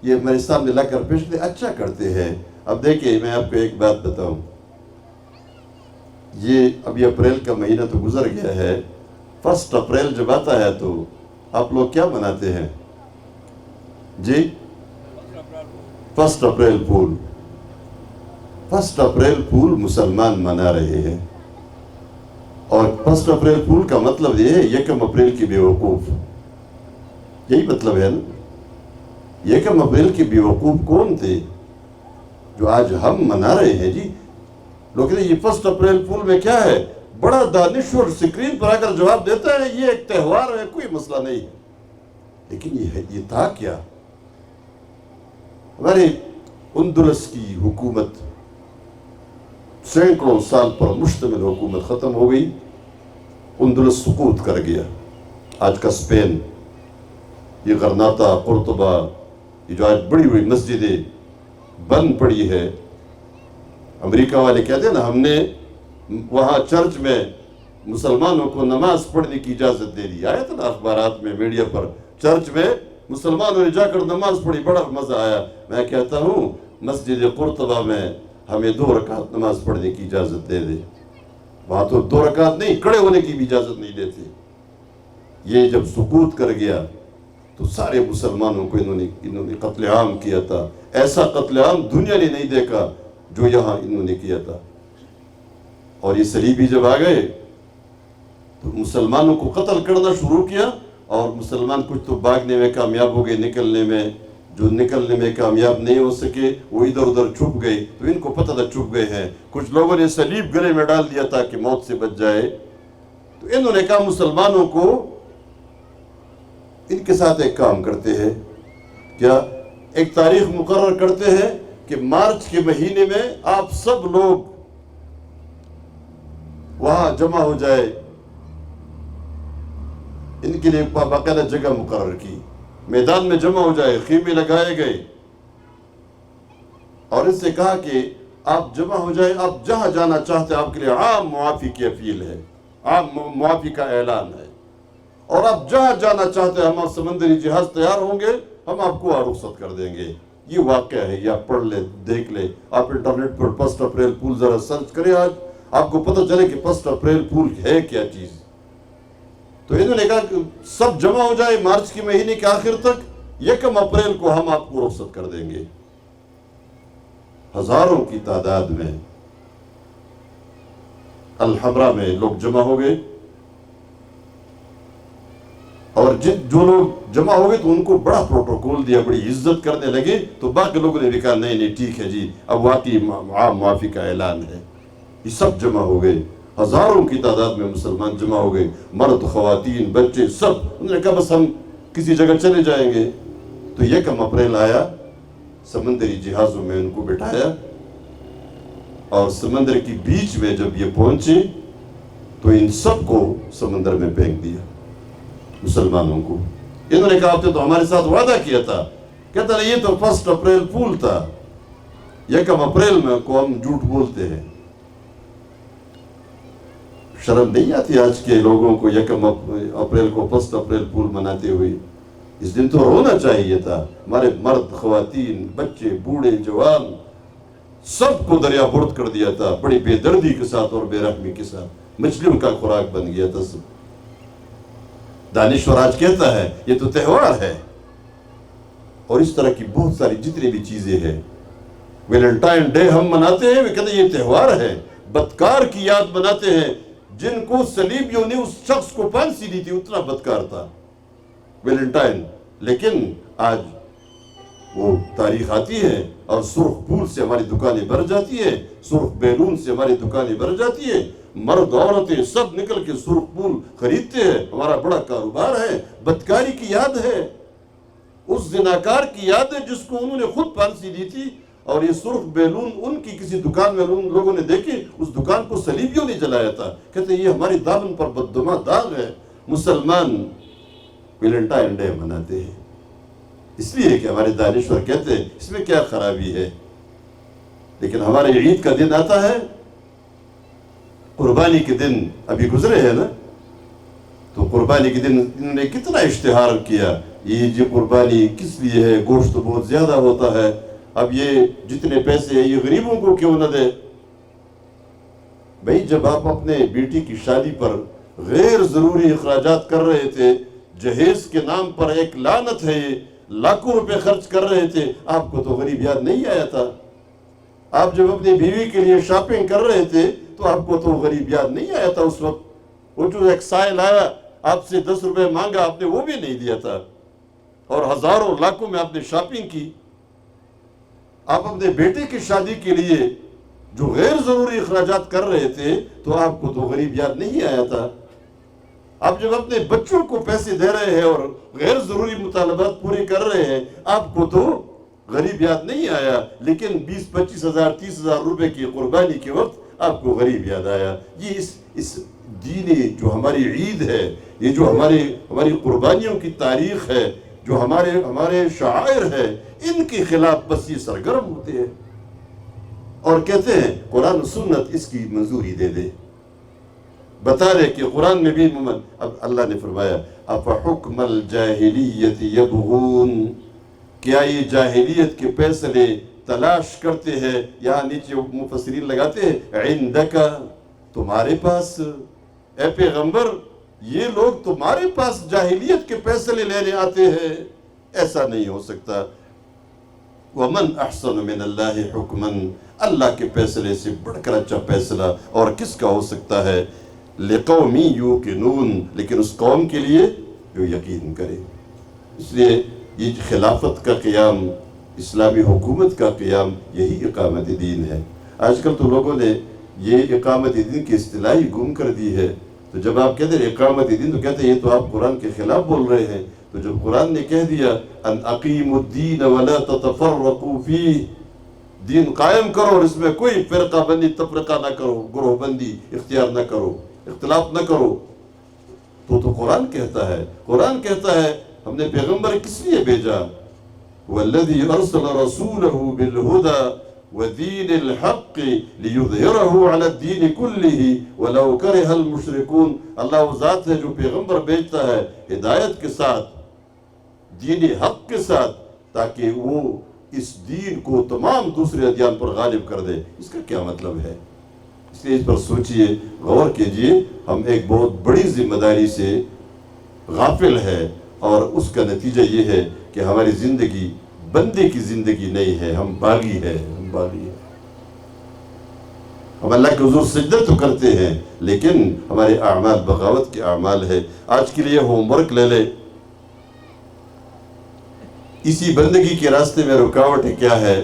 S1: یہ میرے سامنے لا کر پیش کرتے، اچھا کرتے ہیں۔ اب دیکھیں میں آپ کو ایک بات بتاؤں، یہ ابھی اپریل کا مہینہ تو گزر گیا ہے، 1 اپریل جب آتا ہے تو آپ لوگ کیا مناتے ہیں جی؟ 1 اپریل پھول، 1 اپریل پھول مسلمان منا رہے ہیں، اور 1 اپریل پھول کا مطلب یہ ہے 1 اپریل کی بیوقوف، یہی مطلب ہے نا۔ 1 اپریل کی بیوقوف کون تھے جو آج ہم منا رہے ہیں جی؟ لوگ کہتے ہیں یہ 1 اپریل پھول میں کیا ہے، بڑا دانشور سکرین پر آ کر جواب دیتا ہے یہ ایک تہوار ہے، کوئی مسئلہ نہیں ہے، لیکن یہ تھا کیا؟ ہمارے اندلس کی حکومت سینکڑوں سال پر مشتمل حکومت ختم ہو گئی، اندلس سقوط کر گیا، آج کا اسپین، یہ غرناطہ، قرطبہ، یہ جو آج بڑی بڑی مسجدیں بند پڑی ہے، امریکہ والے کہتے ہیں نا ہم نے وہاں چرچ میں مسلمانوں کو نماز پڑھنے کی اجازت دے دی، آیا تھا نا اخبارات میں، میڈیا پر، چرچ میں مسلمانوں نے جا کر نماز پڑھی، بڑا مزہ آیا۔ میں کہتا ہوں مسجد قرطبہ میں ہمیں 2 رکعت نماز پڑھنے کی اجازت دے دے، وہاں تو 2 رکعت نہیں، کھڑے ہونے کی بھی اجازت نہیں دیتے۔ یہ جب سقوط کر گیا تو سارے مسلمانوں کو انہوں نے قتل عام کیا تھا، ایسا قتل عام دنیا نے نہیں دیکھا جو یہاں انہوں نے کیا تھا۔ اور یہ صلیبی جب آ گئے تو مسلمانوں کو قتل کرنا شروع کیا، اور مسلمان کچھ تو بھاگنے میں کامیاب ہو گئے، نکلنے میں، جو نکلنے میں کامیاب نہیں ہو سکے وہ ادھر ادھر چھپ گئے، تو ان کو پتہ تھا چھپ گئے ہیں، کچھ لوگوں نے صلیب گلے میں ڈال دیا تاکہ موت سے بچ جائے، تو انہوں نے کہا مسلمانوں کو ان کے ساتھ ایک کام کرتے ہیں، کیا ایک تاریخ مقرر کرتے ہیں کہ مارچ کے مہینے میں آپ سب لوگ وہاں جمع ہو جائے، ان کے لیے باقاعدہ جگہ مقرر کی، میدان میں جمع ہو جائے، خیمے لگائے گئے، اور اس سے کہا کہ آپ جمع ہو جائے، آپ جہاں جانا چاہتے ہیں، آپ کے لیے عام معافی کی اپیل ہے، عام معافی کا اعلان ہے، اور آپ جہاں جانا چاہتے ہیں، ہمارا سمندری جہاز تیار ہوں گے، ہم آپ کو رخصت کر دیں گے۔ یہ واقعہ ہے، یہ آپ پڑھ لیں، دیکھ لیں، آپ انٹرنیٹ پر 1 اپریل پول ذرا سرچ کریں، آج آپ کو پتہ چلے کہ 1 اپریل پول ہے کیا چیز۔ تو انہوں نے کہا کہ سب جمع ہو جائے، مارچ کے مہینے کے آخر تک 1 اپریل کو ہم آپ کو رخصت کر دیں گے۔ ہزاروں کی تعداد میں الحمرا میں لوگ جمع ہو گئے، اور جو لوگ جمع ہو گئے تو ان کو بڑا پروٹوکول دیا، بڑی عزت کرنے لگے، تو باقی لوگوں نے بھی کہا نہیں نہیں ٹھیک ہے جی، اب واقعی عام معافی کا اعلان ہے۔ یہ سب جمع ہو گئے، ہزاروں کی تعداد میں مسلمان جمع ہو گئے، مرد، خواتین، بچے، سب۔ انہوں نے کہا بس ہم کسی جگہ چلے جائیں گے۔ تو 1 اپریل آیا، سمندری جہازوں میں ان کو بٹھایا، اور سمندر کی بیچ میں جب یہ پہنچے تو ان سب کو سمندر میں پھینک دیا، مسلمانوں کو۔ انہوں نے کہا آپ نے تو ہمارے ساتھ وعدہ کیا تھا، کہتا نہیں یہ تو 1 اپریل پول تھا، 1 اپریل میں کو ہم جھوٹ بولتے ہیں۔ شرم نہیں آتی آج کے لوگوں کو 1 اپریل کو 1 اپریل پول مناتے ہوئے؟ اس دن تو رونا چاہیے تھا۔ ہمارے مرد، خواتین، بچے، بوڑھے، جوان، سب کو دریا برد کر دیا تھا، بڑی بے دردی کے ساتھ اور بے رحمی کے ساتھ، مچھلیوں کا خوراک بن گیا تھا سب۔ دانشور آج کہتا ہے یہ تو تہوار ہے، اور اس طرح کی بہت ساری جتنی بھی چیزیں ہیں۔ ویلنٹائن ڈے ہم مناتے ہیں، وہ کہتے ہیں یہ تہوار ہے، بدکار کی یاد مناتے ہیں، جن کو صلیبیوں نے اس شخص کو پھانسی دی تھی، اتنا بدکار تھا ویلنٹائن۔ لیکن آج وہ تاریخ آتی ہے اور سرخ پھول سے ہماری دکانیں بھر جاتی ہے، سرخ بیلون سے ہماری دکانیں بھر جاتی ہے، مرد عورتیں سب نکل کے سرخ پھول خریدتے ہیں، ہمارا بڑا کاروبار ہے۔ بدکاری کی یاد ہے، اس زناکار کی یاد ہے جس کو انہوں نے خود پھانسی دی تھی، اور یہ سرخ بیلون ان کی کسی دکان میں ان لوگوں نے دیکھے، اس دکان کو صلیبیوں نے جلایا تھا۔ کہتے ہیں یہ ہماری دامن پر بددما داغ ہے۔ مسلمان ویلنٹائن ڈے مناتے ہیں اس لیے کہ ہمارے دانشور کہتے ہیں اس میں کیا خرابی ہے، لیکن ہمارے عید کا دن آتا ہے، قربانی کے دن ابھی گزرے ہیں نا، تو قربانی کے دن انہوں نے کتنا اشتہار کیا، یہ قربانی کس لیے ہے، گوشت بہت زیادہ ہوتا ہے، اب یہ جتنے پیسے ہیں یہ غریبوں کو کیوں نہ دے۔ بھئی جب آپ اپنے بیٹی کی شادی پر غیر ضروری اخراجات کر رہے تھے، جہیز کے نام پر ایک لعنت ہے، یہ لاکھوں روپے خرچ کر رہے تھے، آپ کو تو غریب یاد نہیں آیا تھا؟ آپ جب اپنی بیوی کے لیے شاپنگ کر رہے تھے تو آپ کو تو غریب یاد نہیں آیا تھا اس وقت؟ وہ جو ایک سائل آیا آپ سے 10 روپے مانگا، آپ نے وہ بھی نہیں دیا تھا، اور ہزاروں لاکھوں میں آپ نے شاپنگ کی۔ آپ اپنے بیٹے کی شادی کے لیے جو غیر ضروری اخراجات کر رہے تھے تو آپ کو تو غریب یاد نہیں آیا تھا؟ آپ جب اپنے بچوں کو پیسے دے رہے ہیں اور غیر ضروری مطالبات پوری کر رہے ہیں، آپ کو تو غریب یاد نہیں آیا، لیکن 20-25 ہزار 30 ہزار روپے کی قربانی کے وقت آپ کو غریب یاد آیا۔ یہ اس دینی جو ہماری عید ہے، یہ جو ہماری قربانیوں کی تاریخ ہے، جو ہمارے شعائر ہے، ان کے خلاف بس یہ سرگرم ہوتے ہیں اور کہتے ہیں قرآن و سنت اس کی منظوری دے دے۔ بتا رہے کہ قرآن میں بھی اب اللہ نے فرمایا اَفَحُكْمَ الْجَاهِلِيَّةِ يَبْغُونَ، کیا یہ جاہلیت کے فیصلے تلاش کرتے ہیں؟ یہاں نیچے مفسرین لگاتے ہیں عِندَكَ، تمہارے پاس اے پیغمبر، یہ لوگ تمہارے پاس جاہلیت کے فیصلے لینے آتے ہیں؟ ایسا نہیں ہو سکتا۔ وَمَنْ أَحْسَنُ مِنَ اللَّهِ حُكْمًا، اللہ کے فیصلے سے بڑھ کر اچھا فیصلہ اور کس کا ہو سکتا ہے؟ لِقَوْمٍ يُوقِنُونَ، لیکن اس قوم کے لیے جو یقین کرے۔ اس لیے یہ خلافت کا قیام، اسلامی حکومت کا قیام، یہی اقامت دین ہے۔ آج کل تو لوگوں نے یہ اقامت دین کی اصطلاح ہی گم کر دی ہے، تو جب آپ کہتے ہیں اقامت دین تو کہتے ہیں یہ تو آپ قرآن کے خلاف بول رہے ہیں۔ تو جب قرآن نے کہہ دیا ان اقیموا الدین ولا تتفرقوا فیہ، دین قائم کرو اور اس میں کوئی فرقہ بندی تفرقہ نہ کرو، گروہ بندی اختیار نہ کرو، اختلاف نہ کرو۔ تو قرآن کہتا ہے، قرآن کہتا ہے ہم نے پیغمبر کس لیے بھیجا؟ والذی ارسل رسولہ بالہدی ودین الحق لیظہرہ علی الدین کلہ ولو کرہ المشرکون۔ اللہ وہ ذات ہے جو پیغمبر بھیجتا ہے ہدایت کے ساتھ، دین حق کے ساتھ، تاکہ وہ اس دین کو تمام دوسرے ادیان پر غالب کر دے۔ اس کا کیا مطلب ہے؟ اس لیے اس پر سوچئے، غور کیجئے۔ ہم ایک بہت بڑی ذمہ داری سے غافل ہے، اور اس کا نتیجہ یہ ہے کہ ہماری زندگی بندے کی زندگی نہیں ہے، ہم باغی ہے، ہم باغی ہے۔ ہم اللہ کے حضور سجدہ تو کرتے ہیں، لیکن ہمارے اعمال بغاوت کے اعمال ہے۔ آج کے لیے ہوم ورک لے لے، اسی بندگی کے راستے میں رکاوٹ کیا ہے؟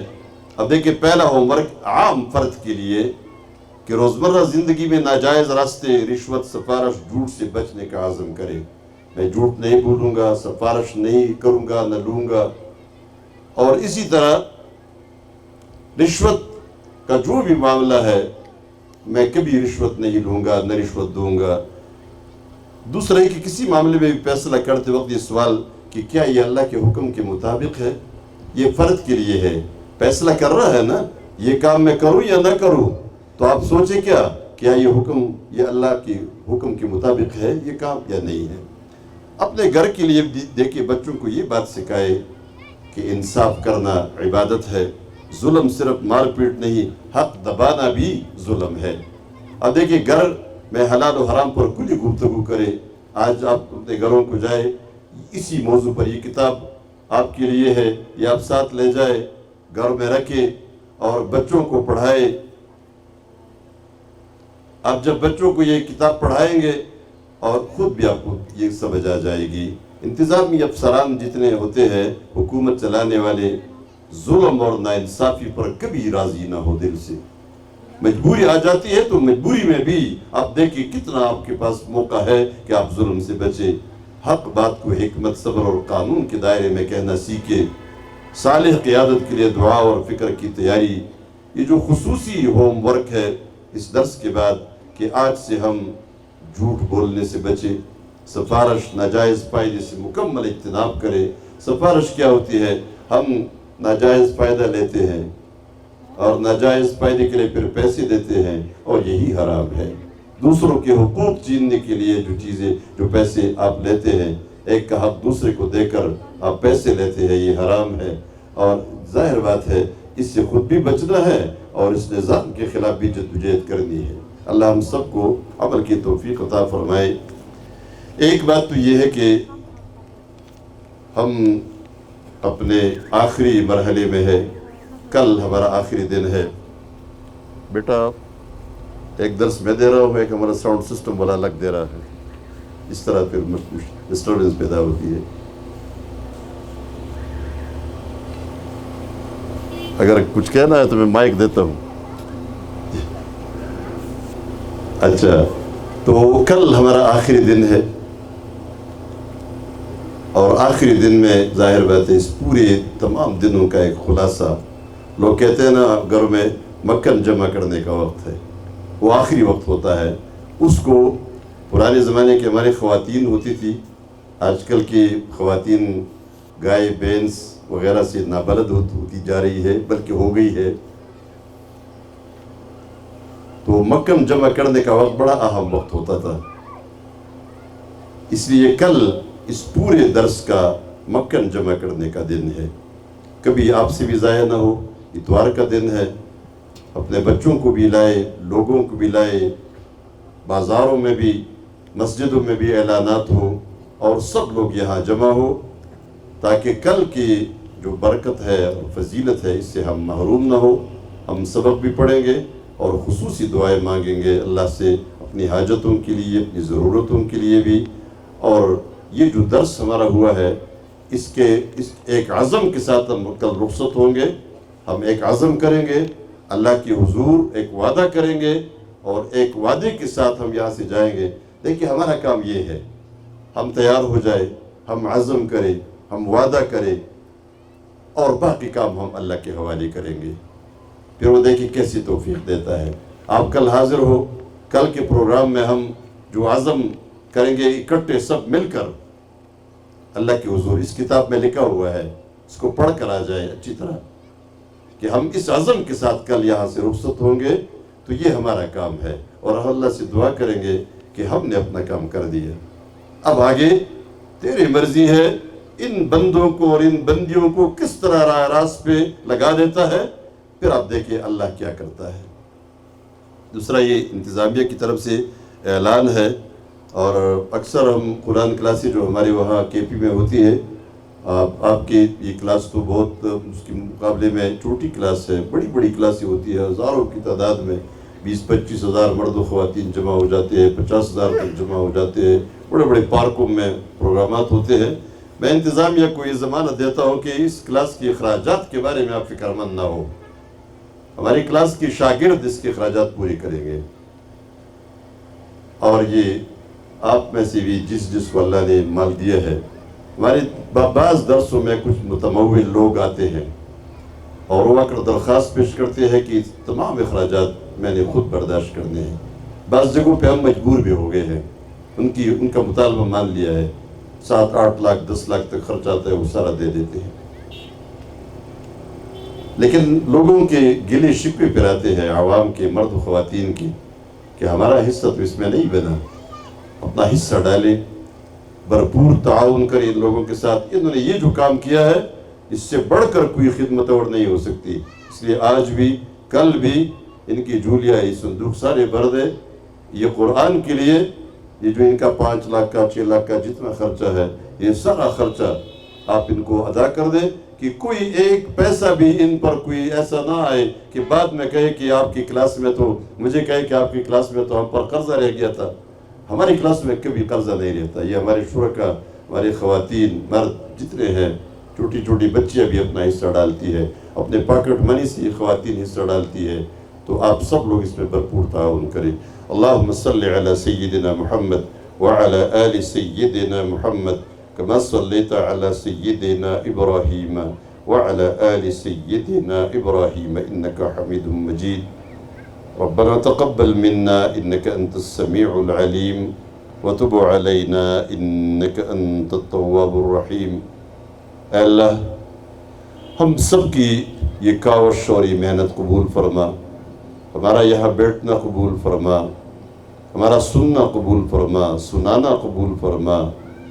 S1: اب دیکھیں، پہلا ہوم ورک عام فرد کے لیے کہ روزمرہ زندگی میں ناجائز راستے، رشوت، سفارش، جھوٹ سے بچنے کا عزم کرے۔ میں جھوٹ نہیں بولوں گا، سفارش نہیں کروں گا، نہ لوں گا، اور اسی طرح رشوت کا جو بھی معاملہ ہے میں کبھی رشوت نہیں لوں گا، نہ رشوت دوں گا۔ دوسرا ہے کہ کسی معاملے میں بھی فیصلہ کرتے وقت یہ سوال کہ کیا یہ اللہ کے حکم کے مطابق ہے؟ یہ فرد کے لیے ہے، فیصلہ کر رہا ہے نا، یہ کام میں کروں یا نہ کروں، تو آپ سوچیں کیا یہ حکم، یہ اللہ کے حکم کے مطابق ہے یہ کام یا نہیں ہے۔ اپنے گھر کے لیے دیکھیں، بچوں کو یہ بات سکھائے کہ انصاف کرنا عبادت ہے، ظلم صرف مار پیٹ نہیں، حق دبانا بھی ظلم ہے۔ اب دیکھیں، گھر میں حلال و حرام پر کلی گفتگو کرے۔ آج آپ اپنے گھروں کو جائے، اسی موضوع پر یہ کتاب آپ کے لیے ہے، یہ آپ ساتھ لے جائے، گھر میں رکھے اور بچوں کو پڑھائے۔ آپ جب بچوں کو یہ کتاب پڑھائیں گے اور خود بھی آپ کو یہ سمجھ آ جائے گی۔ انتظامی افسران جتنے ہوتے ہیں، حکومت چلانے والے، ظلم اور ناانصافی پر کبھی راضی نہ ہو دل سے۔ مجبوری آ جاتی ہے تو مجبوری میں بھی آپ دیکھیں کتنا آپ کے پاس موقع ہے کہ آپ ظلم سے بچیں۔ حق بات کو حکمت، صبر اور قانون کے دائرے میں کہنا سیکھے۔ صالح قیادت کے لیے دعا اور فکر کی تیاری۔ یہ جو خصوصی ہوم ورک ہے اس درس کے بعد، کہ آج سے ہم جھوٹ بولنے سے بچیں، سفارش، ناجائز فائدے سے مکمل اجتناب کریں۔ سفارش کیا ہوتی ہے؟ ہم ناجائز فائدہ لیتے ہیں اور ناجائز فائدے کے لیے پھر پیسے دیتے ہیں، اور یہی حرام ہے۔ دوسروں کے حقوق چھیننے کے لیے جو چیزیں، جو پیسے آپ لیتے ہیں، ایک کا حق دوسرے کو دے کر آپ پیسے لیتے ہیں، یہ حرام ہے، اور ظاہر بات ہے اس سے خود بھی بچنا ہے اور اس نظام کے خلاف بھی جدوجہد کرنی ہے۔ اللہ ہم سب کو عمل کی توفیق عطا فرمائے۔ ایک بات تو یہ ہے کہ ہم اپنے آخری مرحلے میں ہے، کل ہمارا آخری دن ہے۔ بیٹا ایک درس میں دے رہا ہوں، ایک ہمارا ساؤنڈ سسٹم والا الگ دے رہا ہے، اس طرح پھر ڈسٹربنس پیدا ہوتی ہے۔ اگر کچھ کہنا ہے تو میں مائک دیتا ہوں۔ اچھا، تو کل ہمارا آخری دن ہے، اور آخری دن میں ظاہر بات ہے اس پورے تمام دنوں کا ایک خلاصہ، لوگ کہتے ہیں نا گھر میں مکھن جمع کرنے کا وقت ہے، وہ آخری وقت ہوتا ہے۔ اس کو پرانے زمانے کے ہماری خواتین ہوتی تھی، آج کل کی خواتین گائے بینس وغیرہ سے نابلد ہوتی جا رہی ہے، بلکہ ہو گئی ہے۔ تو مکھن جمع کرنے کا وقت بڑا اہم وقت ہوتا تھا، اس لیے کل اس پورے درس کا مکھن جمع کرنے کا دن ہے۔ کبھی آپ سے بھی ضائع نہ ہو، اتوار کا دن ہے، اپنے بچوں کو بھی لائے، لوگوں کو بھی لائے، بازاروں میں بھی، مسجدوں میں بھی اعلانات ہوں، اور سب لوگ یہاں جمع ہو، تاکہ کل کی جو برکت ہے اور فضیلت ہے اس سے ہم محروم نہ ہو۔ ہم سبق بھی پڑھیں گے اور خصوصی دعائیں مانگیں گے اللہ سے، اپنی حاجتوں کے لیے، اپنی ضرورتوں کے لیے بھی۔ اور یہ جو درس ہمارا ہوا ہے، اس ایک عزم کے ساتھ ہم کل رخصت ہوں گے۔ ہم ایک عزم کریں گے، اللہ کی حضور ایک وعدہ کریں گے، اور ایک وعدے کے ساتھ ہم یہاں سے جائیں گے۔ دیکھیں ہمارا کام یہ ہے، ہم تیار ہو جائیں، ہم عزم کریں، ہم وعدہ کریں، اور باقی کام ہم اللہ کے حوالے کریں گے۔ پھر وہ دیکھیں کیسی توفیق دیتا ہے۔ آپ کل حاضر ہو، کل کے پروگرام میں ہم جو عزم کریں گے اکٹھے سب مل کر اللہ کے حضور، اس کتاب میں لکھا ہوا ہے، اس کو پڑھ کر آ جائے اچھی طرح کہ ہم اس عزم کے ساتھ کل یہاں سے رخصت ہوں گے، تو یہ ہمارا کام ہے، اور اللہ سے دعا کریں گے کہ ہم نے اپنا کام کر دیا۔ اب آگے تیری مرضی ہے ان بندوں کو اور ان بندیوں کو کس طرح راہ راست پہ لگا دیتا ہے، پھر آپ دیکھیں اللہ کیا کرتا ہے۔ دوسرا یہ انتظامیہ کی طرف سے اعلان ہے، اور اکثر ہم قرآن کلاسیں جو ہمارے وہاں کے پی میں ہوتی ہے، آپ کی یہ کلاس تو بہت اس کے مقابلے میں چھوٹی کلاس ہے، بڑی بڑی کلاسیں ہوتی ہے، ہزاروں کی تعداد میں 20-25 ہزار مرد و خواتین جمع ہو جاتے ہیں، 50 ہزار تک جمع ہو جاتے ہیں، بڑے بڑے پارکوں میں پروگرامات ہوتے ہیں۔ میں انتظامیہ کو یہ ضمانت دیتا ہوں کہ اس کلاس کے اخراجات کے بارے میں آپ فکر مند نہ ہو، ہماری کلاس کی شاگرد اس کے اخراجات پوری کریں گے، اور یہ آپ میں سے بھی جس کو اللہ نے مال دیا ہے، ہمارے بعض درسوں میں کچھ متمول لوگ آتے ہیں اور وہ کر درخواست پیش کرتے ہیں کہ تمام اخراجات میں نے خود برداشت کرنے ہیں۔ بعض جگہوں پہ ہم مجبور بھی ہو گئے ہیں، ان کا مطالبہ مان لیا ہے، 7-8 لاکھ 10 لاکھ تک خرچ آتا ہے، وہ سارا دے دیتے ہیں، لیکن لوگوں کے گلے شکوے پھر آتے ہیں، عوام کے، مرد و خواتین کی، کہ ہمارا حصہ تو اس میں نہیں بنا۔ اپنا حصہ ڈالیں، بھرپور تعاون کریں ان لوگوں کے ساتھ۔ انہوں نے یہ جو کام کیا ہے، اس سے بڑھ کر کوئی خدمت اور نہیں ہو سکتی، اس لیے آج بھی کل بھی ان کی جھولیاں، یہ صندوق سارے بھر دے۔ یہ قرآن کے لیے یہ جو ان کا 5 لاکھ کا 6 لاکھ کا جتنا خرچہ ہے، یہ سارا خرچہ آپ ان کو ادا کر دیں، کہ کوئی ایک پیسہ بھی ان پر کوئی ایسا نہ آئے کہ بعد میں کہے کہ آپ کی کلاس میں تو، مجھے کہے کہ آپ کی کلاس میں تو ہم پر قرضہ رہ گیا تھا۔ ہماری کلاس میں کبھی قرضہ نہیں رہتا، یہ ہمارے شرکاء، ہماری خواتین، مرد جتنے ہیں، چھوٹی چھوٹی بچیاں بھی اپنا حصہ ڈالتی ہے، اپنے پاکٹ منی سے خواتین حصہ ڈالتی ہے، تو آپ سب لوگ اس میں بھرپور تعاون کریں۔ اللہم صلی علی سیدنا محمد وعلی آل سیدنا محمد کما صلیت علی سیدنا ابراہیم وعلی آل سیدنا ابراہیم انکا حمید مجید۔ ربنا تقبل منا انك انت السميع العليم وتب علينا انك انت التواب الرحيم۔ اے اللہ، ہم سب کی یہ کاوش اور یہ محنت قبول فرما، ہمارا یہاں بیٹھنا قبول فرما، ہمارا سننا قبول فرما، سنانا قبول فرما،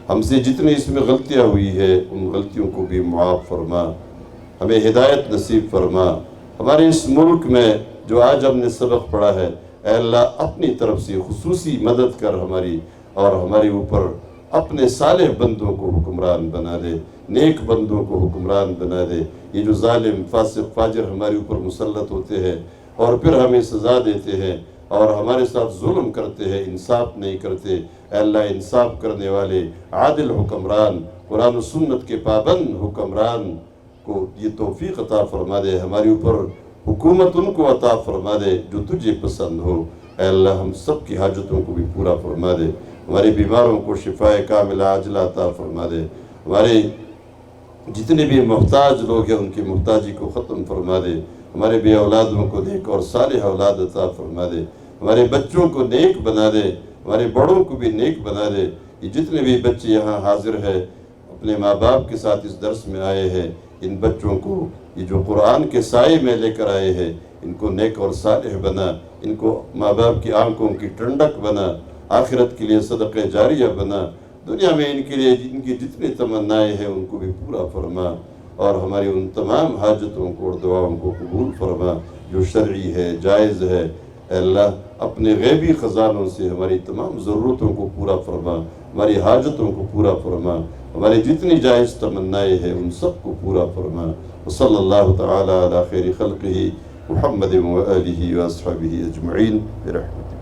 S1: ہم سے جتنی اس میں غلطیاں ہوئی ہے ان غلطیوں کو بھی معاف فرما، ہمیں ہدایت نصیب فرما۔ ہمارے اس ملک میں جو آج ہم نے سبق پڑھا ہے، اے اللہ اپنی طرف سے خصوصی مدد کر ہماری، اور ہمارے اوپر اپنے صالح بندوں کو حکمران بنا دے، نیک بندوں کو حکمران بنا دے۔ یہ جو ظالم فاسق فاجر ہمارے اوپر مسلط ہوتے ہیں اور پھر ہمیں سزا دیتے ہیں اور ہمارے ساتھ ظلم کرتے ہیں، انصاف نہیں کرتے، اے اللہ انصاف کرنے والے عادل حکمران، قرآن و سنت کے پابند حکمران کو یہ توفیق عطا فرما دے، ہمارے اوپر حکومت ان کو عطا فرما دے جو تجھے پسند ہو۔ اے اللہ ہم سب کی حاجتوں کو بھی پورا فرما دے، ہمارے بیماروں کو شفاء کاملہ عاجلہ عطا فرما دے، ہمارے جتنے بھی محتاج لوگ ہیں ان کی محتاجی کو ختم فرما دے، ہمارے بے اولادوں کو نیک اور صالح اولاد عطا فرما دے، ہمارے بچوں کو نیک بنا دے، ہمارے بڑوں کو بھی نیک بنا دے۔ یہ جتنے بھی بچے یہاں حاضر ہیں، اپنے ماں باپ کے ساتھ اس درس میں آئے ہیں، ان بچوں کو یہ جو قرآن کے سائے میں لے کر آئے ہیں، ان کو نیک اور صالح بنا، ان کو ماں باپ کی آنکھوں کی ٹھنڈک بنا، آخرت کے لیے صدقہ جاریہ بنا، دنیا میں ان کے لیے ان کی جتنی تمنائیں ہیں ان کو بھی پورا فرما، اور ہماری ان تمام حاجتوں کو اور دعاؤں کو قبول فرما جو شرعی ہے، جائز ہے۔ اے اللہ اپنے غیبی خزانوں سے ہماری تمام ضرورتوں کو پورا فرما، ہماری حاجتوں کو پورا فرما، ہماری جتنی جائز تمنائیں ہیں ان سب کو پورا فرما۔ وصلی اللہ تعالی علی خیر خلقہ محمد و آلہ و اصحابہ اجمعین برحمتہ۔